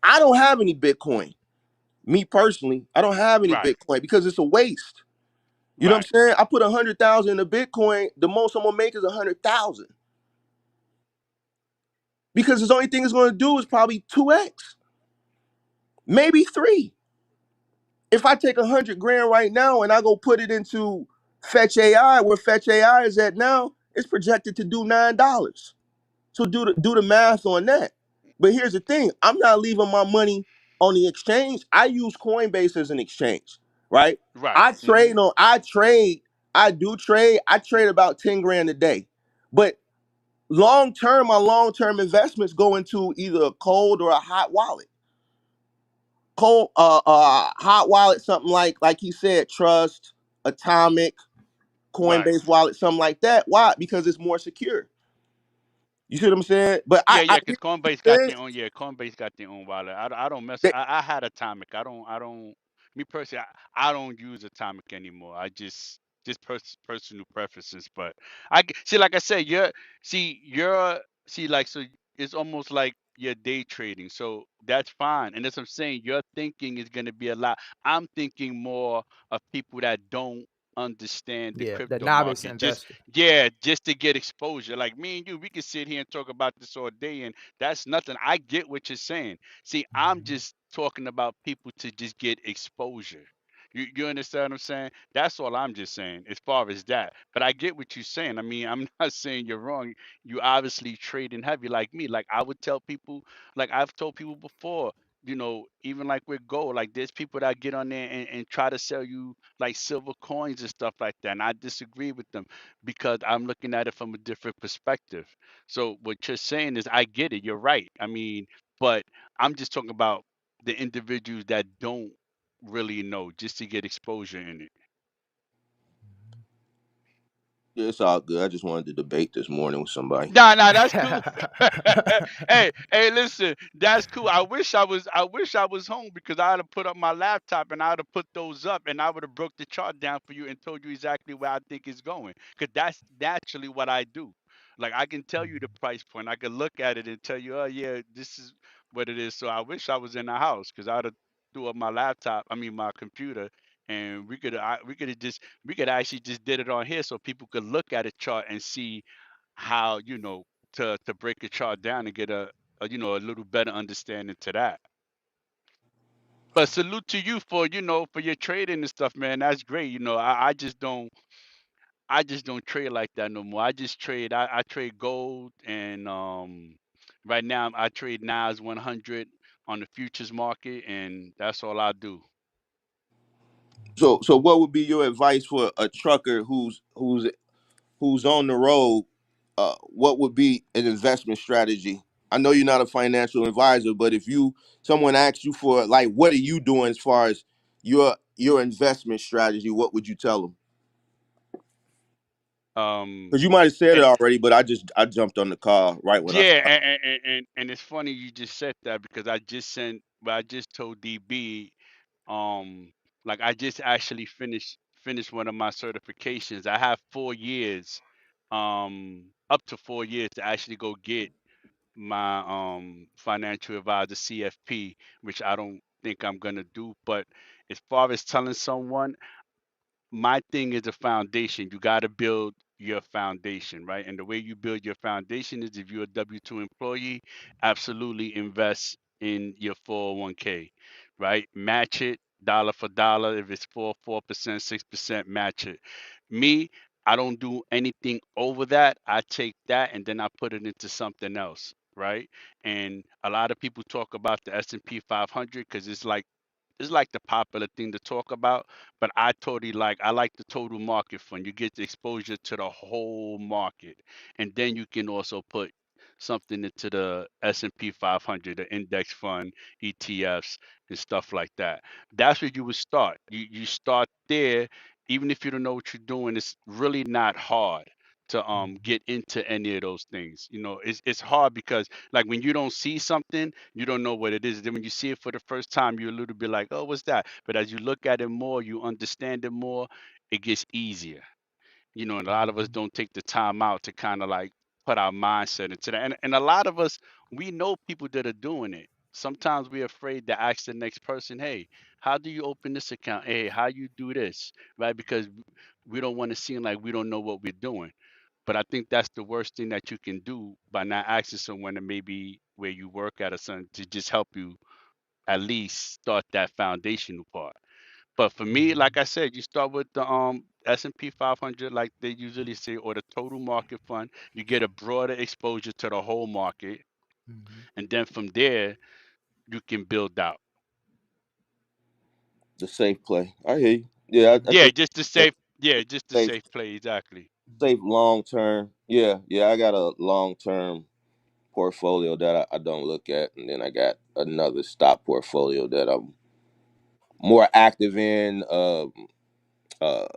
I don't have any Bitcoin. Me personally, I don't have any right, Bitcoin because it's a waste. You know what right. I'm saying? I put 100,000 in a Bitcoin. The most I'm gonna make is 100,000 because the only thing it's gonna do is probably 2x, maybe three. If I take 100 grand right now and I go put it into Fetch AI, where Fetch AI is at now, it's projected to do $9. So do the math on that. But here's the thing: I'm not leaving my money on the exchange. I use Coinbase as an exchange, right? Right. I trade on. I trade. I do trade. I trade about 10 grand a day. But long term, my long term investments go into either a cold or a hot wallet. Cold, hot wallet, something like he said, Trust, Atomic, Right. Coinbase wallet, something like that. Why? Because it's more secure. You see what I'm saying? But Yeah, I yeah, because Coinbase got here's their own. Yeah, Coinbase got their own wallet. I don't mess. the thing. I had Atomic. I don't. Me personally, I don't use Atomic anymore. I just personal preferences. But see, like I said, you're see, like, so it's almost like you're day trading, so that's fine. And that's what I'm saying. Your thinking is going to be a lot. I'm thinking more of people that don't understand the Yeah, the crypto novice market. Just investor. yeah, just to get exposure. Like me and you, we can sit here and talk about this all day, and that's nothing. I get what you're saying. See, I'm just talking about people to just get exposure. You understand what I'm saying? That's all I'm just saying as far as that. But I get what you're saying. I mean, I'm not saying you're wrong. You obviously trading heavy like me. Like I would tell people, like I've told people before, even like with gold, like there's people that get on there and try to sell you like silver coins and stuff like that. And I disagree with them because I'm looking at it from a different perspective. So what you're saying is I get it. You're right. I mean, but I'm just talking about the individuals that don't really know just to get exposure in it. Yeah, it's all good. I just wanted to debate this morning with somebody. Nah, that's cool. Hey, listen, that's cool. I wish I was home because I'd have put up my laptop and I'd have put those up and I would have broke the chart down for you and told you exactly where I think it's going. Cause that's naturally what I do. Like I can tell you the price point. I can look at it and tell you, oh yeah, this is what it is. So I wish I was in the house because I'd have threw up my laptop. I mean my computer, and we could actually just did it on here so people could look at a chart and see how to break a chart down and get a little better understanding to that. But salute to you for for your trading and stuff, man. That's great. I just don't trade like that no more. I trade gold, and right now I trade Nas 100 on the futures market, and that's all I do. So what would be your advice for a trucker who's on the road? What would be an investment strategy? I know you're not a financial advisor, but if someone asks you for like, what are you doing as far as your investment strategy? What would you tell them? Um, Because you might have said it and already, but I jumped on the call right when I yeah, started. and it's funny you just said that because I just told DB. um like I just actually finished one of my certifications. I have 4 years, up to 4 years to actually go get my financial advisor CFP, which I don't think I'm gonna do. But as far as telling someone, my thing is a foundation. You got to build your foundation, right? And the way you build your foundation is if you're a W 2 employee, absolutely invest in your 401k, right? Match it dollar for dollar. If it's 4%, 6%, match it. Me, I don't do anything over that. I take that and then I put it into something else, right? And a lot of people talk about the S&P 500 because it's like the popular thing to talk about, but I like the total market fund. You get the exposure to the whole market, and then you can also put something into the S&P 500, the index fund, ETFs, and stuff like that. That's where you would start. You start there, even if you don't know what you're doing. It's really not hard to get into any of those things. It's hard because like when you don't see something, you don't know what it is. Then when you see it for the first time, you're a little bit like, oh, what's that? But as you look at it more, you understand it more, it gets easier. And a lot of us don't take the time out to kind of like put our mindset into that. And a lot of us, we know people that are doing it. Sometimes we're afraid to ask the next person, hey, how do you open this account? Hey, how you do this? Right? Because we don't want to seem like we don't know what we're doing. But I think that's the worst thing that you can do by not asking someone that maybe where you work at or something to just help you at least start that foundational part. But for me, like I said, you start with the S&P 500, like they usually say, or the total market fund. You get a broader exposure to the whole market, and then from there you can build out. The safe play. I hear you. Yeah, I Yeah, think just to that safe. Yeah, just to safe safe play exactly. safe long term. Yeah. I got a long term portfolio that I don't look at, and then I got another stock portfolio that I'm more active in. Uh, uh,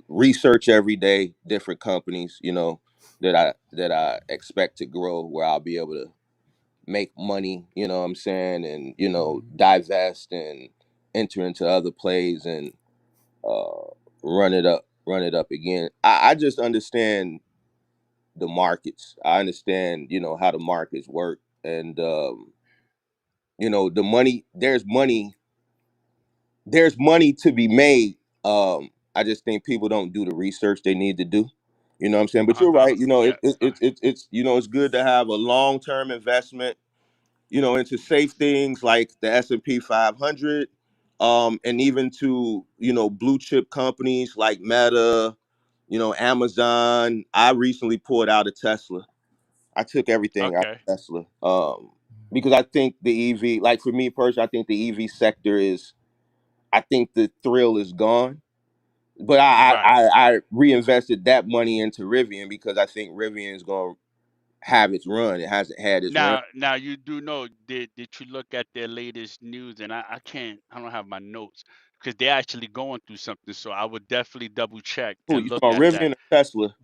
Research every day, different companies, that I expect to grow, where I'll be able to make money. You know what I'm saying, and divest and enter into other plays and uh, run it up again. I just understand the markets. I understand, how the markets work, and the money. There's money to be made. I just think people don't do the research they need to do. You know what I'm saying? But you're right. Yeah. It's good to have a long term investment. Into safe things like the S&P 500, and even to blue chip companies like Meta, Amazon. I recently pulled out of Tesla. I took everything out Okay. of Tesla, because I think the EV, like for me personally, I think the EV sector is. I think the thrill is gone. But Right. I reinvested that money into Rivian because I think Rivian is going to have its run. It hasn't had its run. Now you do know, did you look at their latest news? And I don't have my notes because they're actually going through something. So I would definitely double check Who and you look talking at about, that. Rivian or Tesla?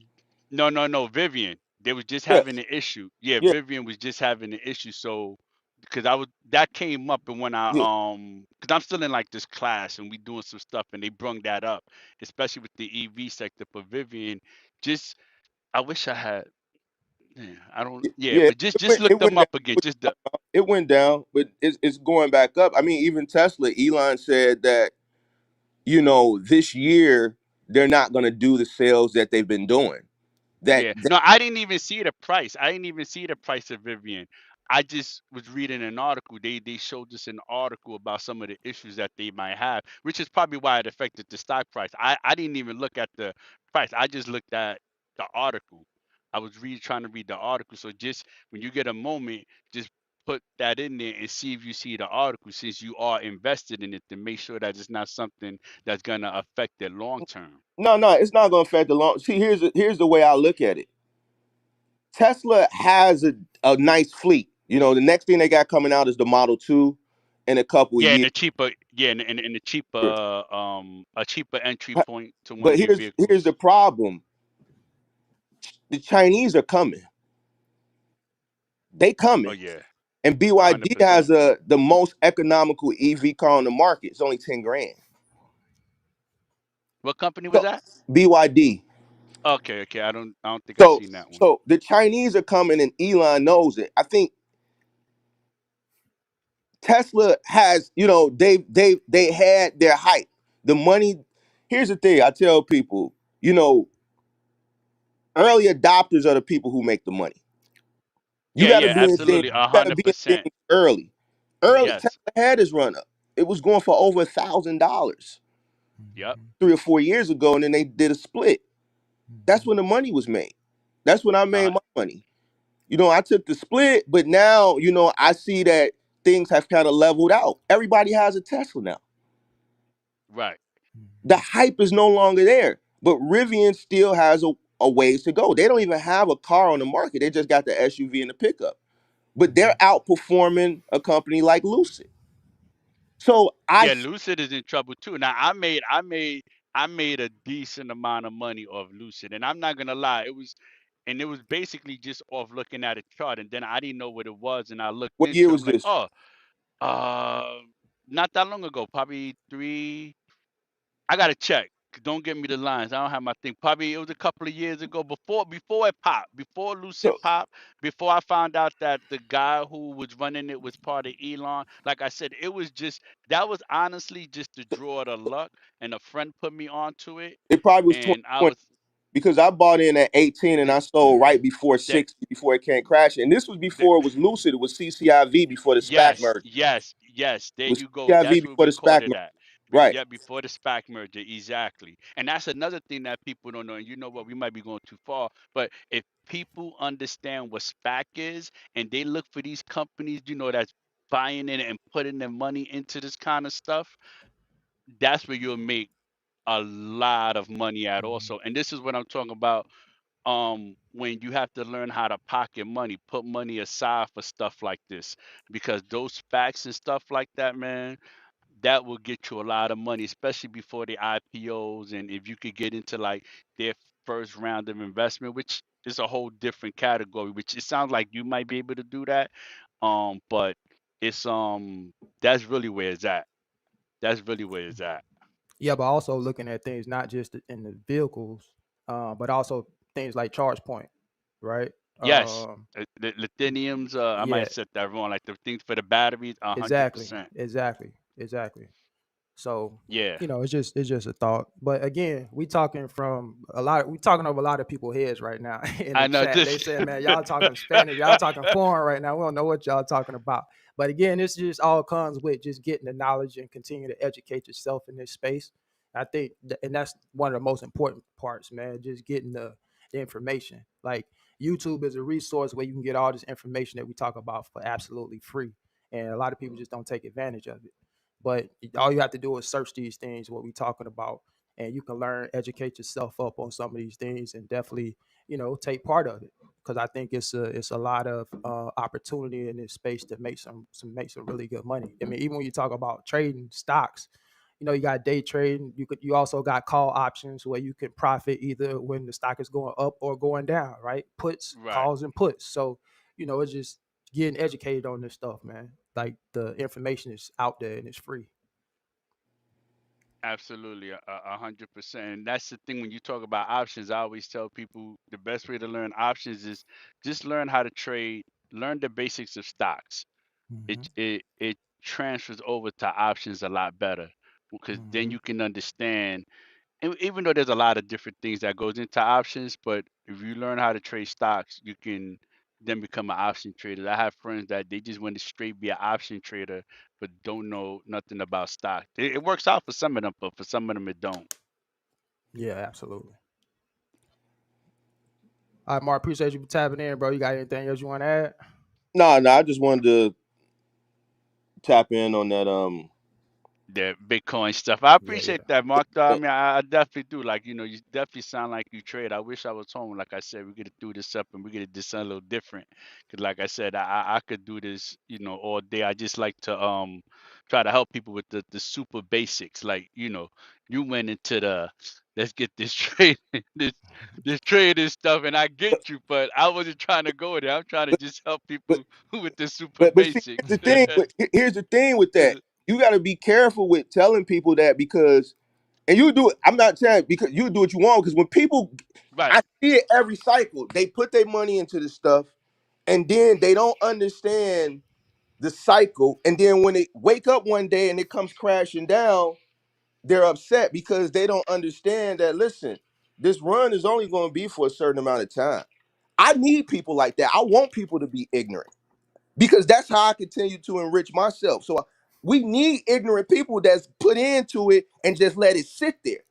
No, Vivian. They was just Yeah, having an issue. Yeah, yeah, Vivian was just having an issue. So because that came up, and when I yeah, because I'm still in like this class and we doing some stuff, and they brung that up, especially with the EV sector for Vivian. Just I wish I had. Yeah, I don't. Yeah, yeah. but just look It them went down. up again. Just the. It went down, but it's going back up. I mean, even Tesla, Elon said that this year they're not going to do the sales that they've been doing. That, Yeah. that No, I didn't even see the price. I didn't even see the price of Vivian. I just was reading an article. They showed us an article about some of the issues that they might have, which is probably why it affected the stock price. I didn't even look at the price. I just looked at the article. I was trying to read the article. So just when you get a moment, just put that in there and see if you see the article since you are invested in it to make sure that it's not something that's gonna affect it long term. no, it's not going to affect the long. See, here's the way I look at it. Tesla has a nice fleet. The next thing they got coming out is the Model 2 in a couple of Yeah, and years. the cheaper, yeah, and the cheaper, a cheaper entry point to one But of their here's the vehicles. problem. The Chinese are coming. They Oh coming. yeah, And a hundred BYD has percent. the most economical EV car on the market. It's only 10 grand. What company was So that? BYD. Okay. I don't think I So seen that one. so the Chinese are coming and Elon knows it. I think Tesla has, they had their hype. The money. Here's the thing. I tell people, early adopters are the people who make the money. You got to Yeah, be in things. absolutely, You a got to hundred be in percent. things early. Early Tesla Yes. had his run up. It was going for over $1,000 Yep. 3 or 4 years ago, and then they did a split. That's when the money was made. That's when I Uh, made my money. I took the split, but now, I see that things have kind of leveled out. Everybody has a Tesla now. right. The hype is no longer there. But Rivian still has a ways to go. They don't even have a car on the market. They just got the SUV and the pickup. But they're outperforming a company like Lucid. So Yeah, Lucid is in trouble too. Now I made a decent amount of money off Lucid, and I'm not gonna lie, it was basically just off looking at a chart, and then I didn't know what it was, and I looked what year into it. was I'm like, this? oh, uh, not that long ago, probably three. I gotta check. Don't get me the lines. I don't have my thing. Probably it was a couple of years ago before it popped, before Lucid So popped, before I found out that the guy who was running it was part of Elon. Like I said, it was just that was honestly just the draw of the luck, and a friend put me onto it, it probably was and I 2020 was because I bought in at 18 and the, I sold right before that 60, before it came crashing. And this was the before it was Lucid. It was CCIV before the SPAC Yes, merger. yes, yes. There It was you go. CCIV That's where before we the caught SPAC it merger. at. Right. Yeah, before the SPAC merger, exactly. And that's another thing that people don't know. And you know what? We might be going too far, but if people understand what SPAC is and they look for these companies, that's buying in and putting their money into this kind of stuff, that's where you'll make a lot of money at also. And this is what I'm talking about when you have to learn how to pocket money, put money aside for stuff like this, because those SPACs and stuff like that, man, that will get you a lot of money, especially before the IPOs, and if you could get into like their first round of investment, which is a whole different category, which it sounds like you might be able to do that. But it's that's really where it's at. That's really where it's at. Yeah, but also looking at things not just in the vehicles, but also things like charge point. right? Yes, the lithiums. I might Yeah, have said that wrong. Like the things for the batteries. exactly, 100%. exactly. So, Yeah. it's just a thought. But again, we talking from a lot. We talking over a lot of people's heads right now in the I know. chat. They Just. saying, "Man, y'all talking Spanish. Y'all talking foreign right now. We don't know what y'all talking about." But again, this just all comes with just getting the knowledge and continue to educate yourself in this space. I think, and that's one of the most important parts, man. Just getting the information. Like YouTube is a resource where you can get all this information that we talk about for absolutely free, and a lot of people just don't take advantage of it. But all you have to do is search these things, what we're talking about, and you can learn, educate yourself up on some of these things, and definitely, take part of it. Because I think it's a lot of opportunity in this space to make some really good money. I mean, even when you talk about trading stocks, you got day trading. You also got call options where you can profit either when the stock is going up or going down, right? Puts, Right. calls, and puts. So it's just getting educated on this stuff, man. Like the information is out there and it's free. Absolutely, 100%. And that's the thing when you talk about options. I always tell people the best way to learn options is just learn how to trade, learn the basics of stocks. Mm-hmm. It transfers over to options a lot better because then Mm-hmm. you can understand. And even though there's a lot of different things that goes into options, but if you learn how to trade stocks, you can then become an option trader. I have friends that they just want to straight be an option trader, but don't know nothing about stock. It works out for some of them, but for some of them it don't. Yeah, absolutely. All right, Mark, appreciate you for tapping in, bro. You got anything else you want to add? No, I just wanted to tap in on that. The Bitcoin stuff. I Yeah, appreciate yeah. that, Mark. Though. I eh, mean, I definitely do. Like, you definitely sound like you trade. I wish I was home. Like I said, we could do this up and we could do something a little different. Cause like I said, I could do this, all day. I just like to try to help people with the super basics. Like, you went into the let's get this trade this this trading stuff, and I get you, but I wasn't trying to go there. I'm trying to but just help but people with the super but see, basics. here's the thing. Here's the thing with that. You got to be careful with telling people that because, and you do it. I'm not saying because you do what you want because when people, Right. I see it every cycle. They put their money into this stuff, and then they don't understand the cycle. And then when they wake up one day and it comes crashing down, they're upset because they don't understand that. Listen, this run is only going to be for a certain amount of time. I need people like that. I want people to be ignorant because that's how I continue to enrich myself. So we need ignorant people that's put into it and just let it sit there,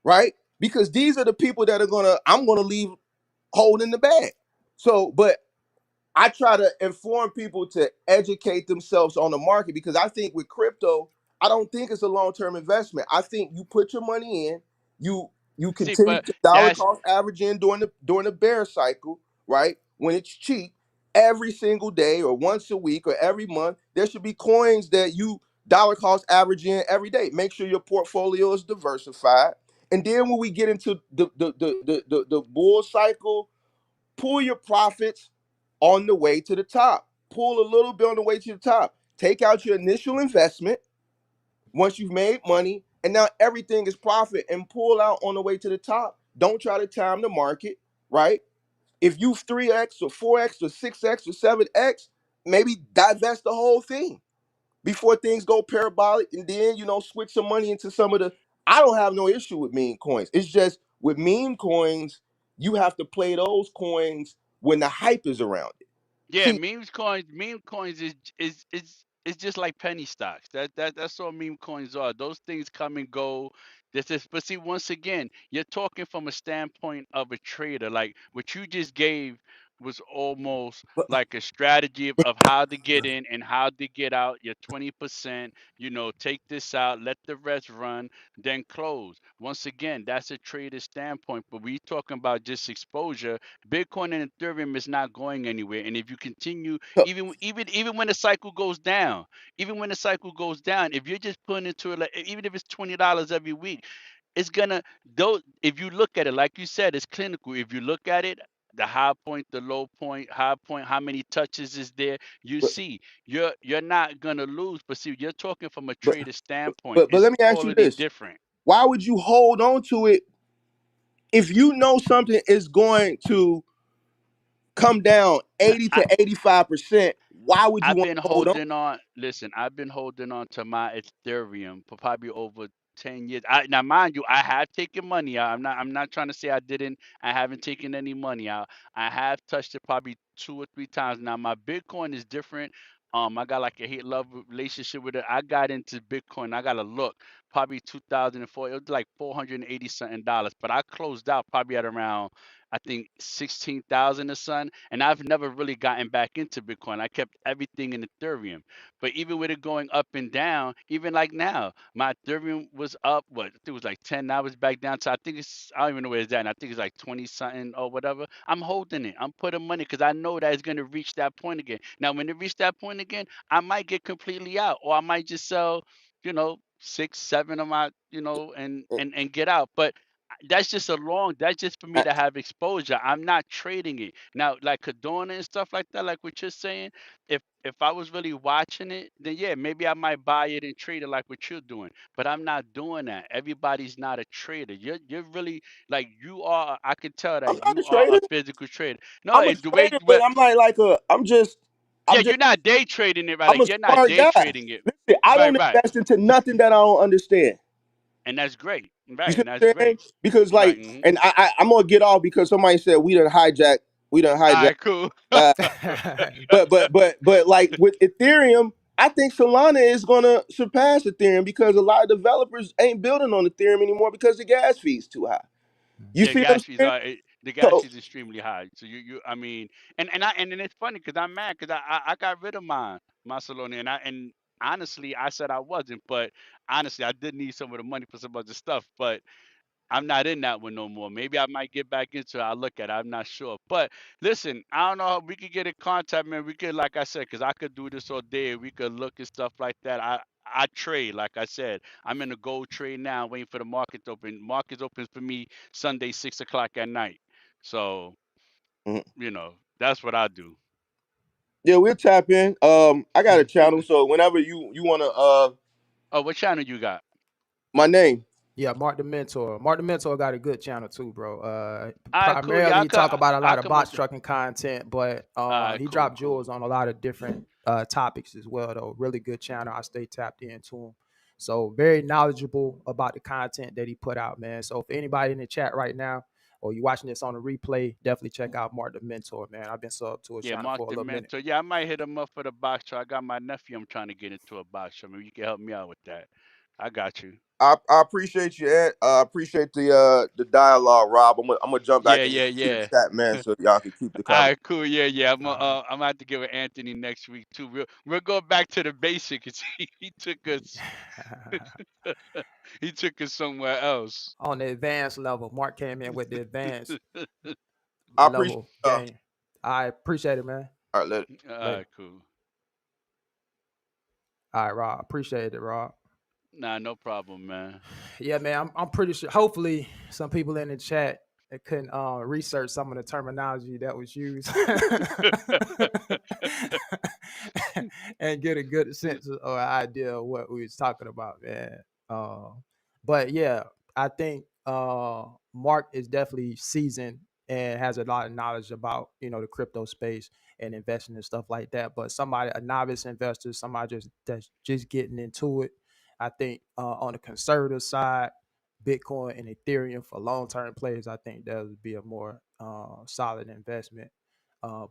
right? Because these are the people that I'm gonna leave holding the bag. So, but I try to inform people to educate themselves on the market because I think with crypto, I don't think it's a long-term investment. I think you put your money in, you you See, continue but to dollar that's cost average in during the bear cycle, right? When it's cheap, every single day or once a week or every month, there should be coins that you dollar cost average in every day. Make sure your portfolio is diversified. And then when we get into the bull cycle, pull your profits on the way to the top. Pull a little bit on the way to the top. Take out your initial investment once you've made money, and now everything is profit and pull out on the way to the top. Don't try to time the market, right? If you 3x or 4x or 6x or 7x, maybe divest the whole thing before things go parabolic and then switch some money into some of the I don't have no issue with meme coins. It's just with meme coins, you have to play those coins when the hype is around it. yeah, See, meme coins is just like penny stocks. That's all meme coins are. Those things come and go. But see, once again, you're talking from a standpoint of a trader. Like what you just gave was almost but, like a strategy of how to get in and how to get out. Your 20%, take this out, let the rest run, then close. Once again, that's a trader standpoint. But we talking about just exposure. Bitcoin and Ethereum is not going anywhere. And if you continue, even when the cycle goes down, if you're just putting into it, like, even if it's $20 every week, it's gonna though. If you look at it, like you said, it's clinical. If you look at it, the high point, the low point, high point, how many touches is there? You but, see, you're not gonna lose. But see, you're talking from a but, trader standpoint. but It's let me ask you totally this: different. why would you hold on to it if you know something is going to come down 80 to 85%, why would you I've want been to hold on? holding on. Listen, I've been holding on to my Ethereum for probably over 10 years. Now, mind you, I have taken money out. I'm not trying to say I didn't. I haven't taken any money out. I have touched it probably 2 or 3 times. Now, my Bitcoin is different. I got like a hate love relationship with it. I got into Bitcoin. I got to look probably 2004. It was like 480 something dollars, but I closed out probably at around, I think, 16,000 or something. And I've never really gotten back into Bitcoin. I kept everything in Ethereum. But even with it going up and down, even like now, my Ethereum was up, what? I think it was like 10. Now it's back down to, I think I don't even know where it's at. And I think it's like 20 something or whatever. I'm holding it. I'm putting money because I know that it's going to reach that point again. Now, when it reach that point again, I might get completely out, or I might just sell, 6, 7 of my, and get out. But that's just for me I, to have exposure. I'm not trading it. Now, like Cadorna and stuff like that, like what you're saying, if I was really watching it, then yeah, maybe I might buy it and trade it like what you're doing. But I'm not doing that. Everybody's not a trader. You're really, like, you are. I can tell I'm that not a you are a trader. physical trader. No, I'm a the way, trader, but but I'm not like yeah, I'm just, you're not day trading it, right? I'm Like a you're not smart day guy. trading it. Listen, I Right, don't right. invest into nothing that I don't understand. And that's great. You Right, see and what that's I'm saying? great. Because Right. like, and I'm gonna get off because somebody said we done All hijack. right, cool. Uh, but like with Ethereum, I think Solana is gonna surpass Ethereum because a lot of developers ain't building on Ethereum anymore because the gas fees too high. You Yeah, see what I'm gas fees saying? are the gas So fees extremely high. So I mean, and then it's funny because I'm mad because I got rid of my Saloni, and honestly I said I wasn't, but honestly I did need some of the money for some other stuff, but I'm not in that one no more. Maybe I might get back into it. I'll look at it. I'm not sure. But listen, I don't know. We could get in contact, man. We could, like I said, because I could do this all day. We could look at stuff like that. I trade, like I said. I'm in a gold trade now, waiting for the market to open. Markets opens for me Sunday, 6 o'clock at night. So, mhm. that's what I do. Yeah, we'll tap in. I got a channel, so whenever you wanna Oh, what channel you got? my name. Yeah, Mark the Mentor. Mark the Mentor got a good channel too, bro. All right, cool. Yeah, Primarily he talk about a I lot of come up box there. trucking content, but All right, he cool, dropped cool. jewels on a lot of different topics as well, though. Really good channel. I stay tapped into him. So very knowledgeable about the content that he put out, man. So for anybody in the chat right now, or you watching this on a replay, definitely check out Mark the Mentor, man. I've been sub to his Yeah, channel Mark for a the little minute. Mentor. Yeah, I might hit him up for the box show. I got my nephew. I'm trying to get into a box show. Maybe you can help me out with that. I got you. I appreciate you, Ed. I appreciate the dialogue, Rob. I'm gonna jump Yeah, back in yeah, the yeah. chat, man, so y'all can keep the All conversation. right, cool. Yeah, yeah. Uh, I'm gonna have to get with Anthony next week too. We'll go back to the basics. He took us he took us somewhere else. on the advanced level, Mark came in with the advanced I appreciate level game. I appreciate it, man. all right, later. All Later. right, cool. All right, Rob. Appreciate it, Rob. Nah, no problem, man. Yeah, man. I'm pretty sure. Hopefully, some people in the chat that couldn't research some of the terminology that was used and get a good sense or idea of what we was talking about, man. Uh, but yeah, I think Mark is definitely seasoned and has a lot of knowledge about the crypto space and investing and stuff like that. But somebody, a novice investor, somebody that's just getting into it, I think on the conservative side, Bitcoin and Ethereum for long-term players, I think that would be a more solid investment.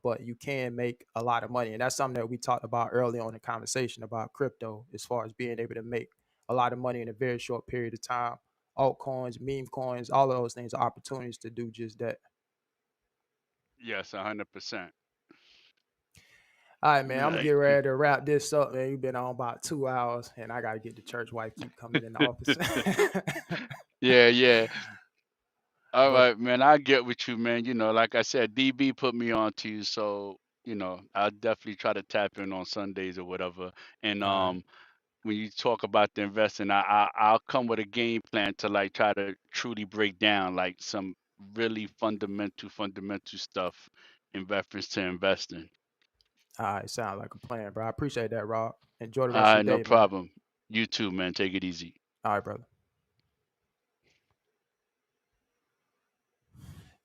But you can make a lot of money, and that's something that we talked about early on in the conversation about crypto, as far as being able to make a lot of money in a very short period of time. Altcoins, meme coins, all of those things are opportunities to do just that. Yes, 100%. All right, man. I'm gonna Like, get ready to wrap this up, man. You've been on about 2 hours, and I gotta get the church wife keep coming in the office. yeah, yeah. All But right, man. I get with you, man. Like I said, DB put me on to you, so I'll definitely try to tap in on Sundays or whatever. And all right. when you talk about the investing, I'll come with a game plan to like try to truly break down like some really fundamental stuff in reference to investing. All right, sound like a plan, bro. I appreciate that, Rob. Enjoy the All rest of right, your no day, man. problem. You too, man. Take it easy. All right, brother.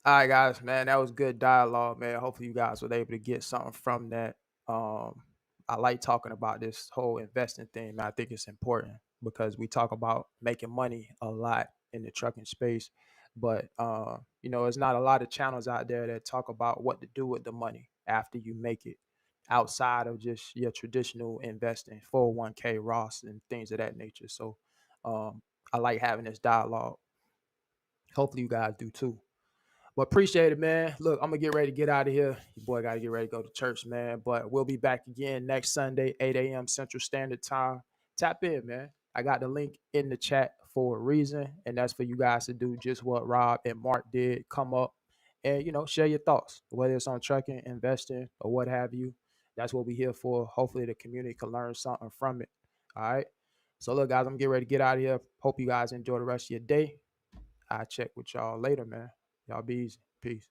All right, guys, man, that was good dialogue, man. Hopefully, you guys were able to get something from that. I like talking about this whole investing thing, man. I think it's important because we talk about making money a lot in the trucking space, but there's not a lot of channels out there that talk about what to do with the money after you make it, outside of just your traditional investing, 401k, Ross, and things of that nature. So, I like having this dialogue. Hopefully, you guys do too. But appreciate it, man. Look, I'm gonna get ready to get out of here. Your boy gotta get ready to go to church, man. But we'll be back again next Sunday, 8 a.m. Central Standard Time. Tap in, man. I got the link in the chat for a reason, and that's for you guys to do just what Rob and Mark did. Come up and share your thoughts, whether it's on trucking, investing, or what have you. That's what we're here for. Hopefully the community can learn something from it. All right. So look, guys, I'm getting ready to get out of here. Hope you guys enjoy the rest of your day. I'll check with y'all later, man. Y'all be easy. Peace.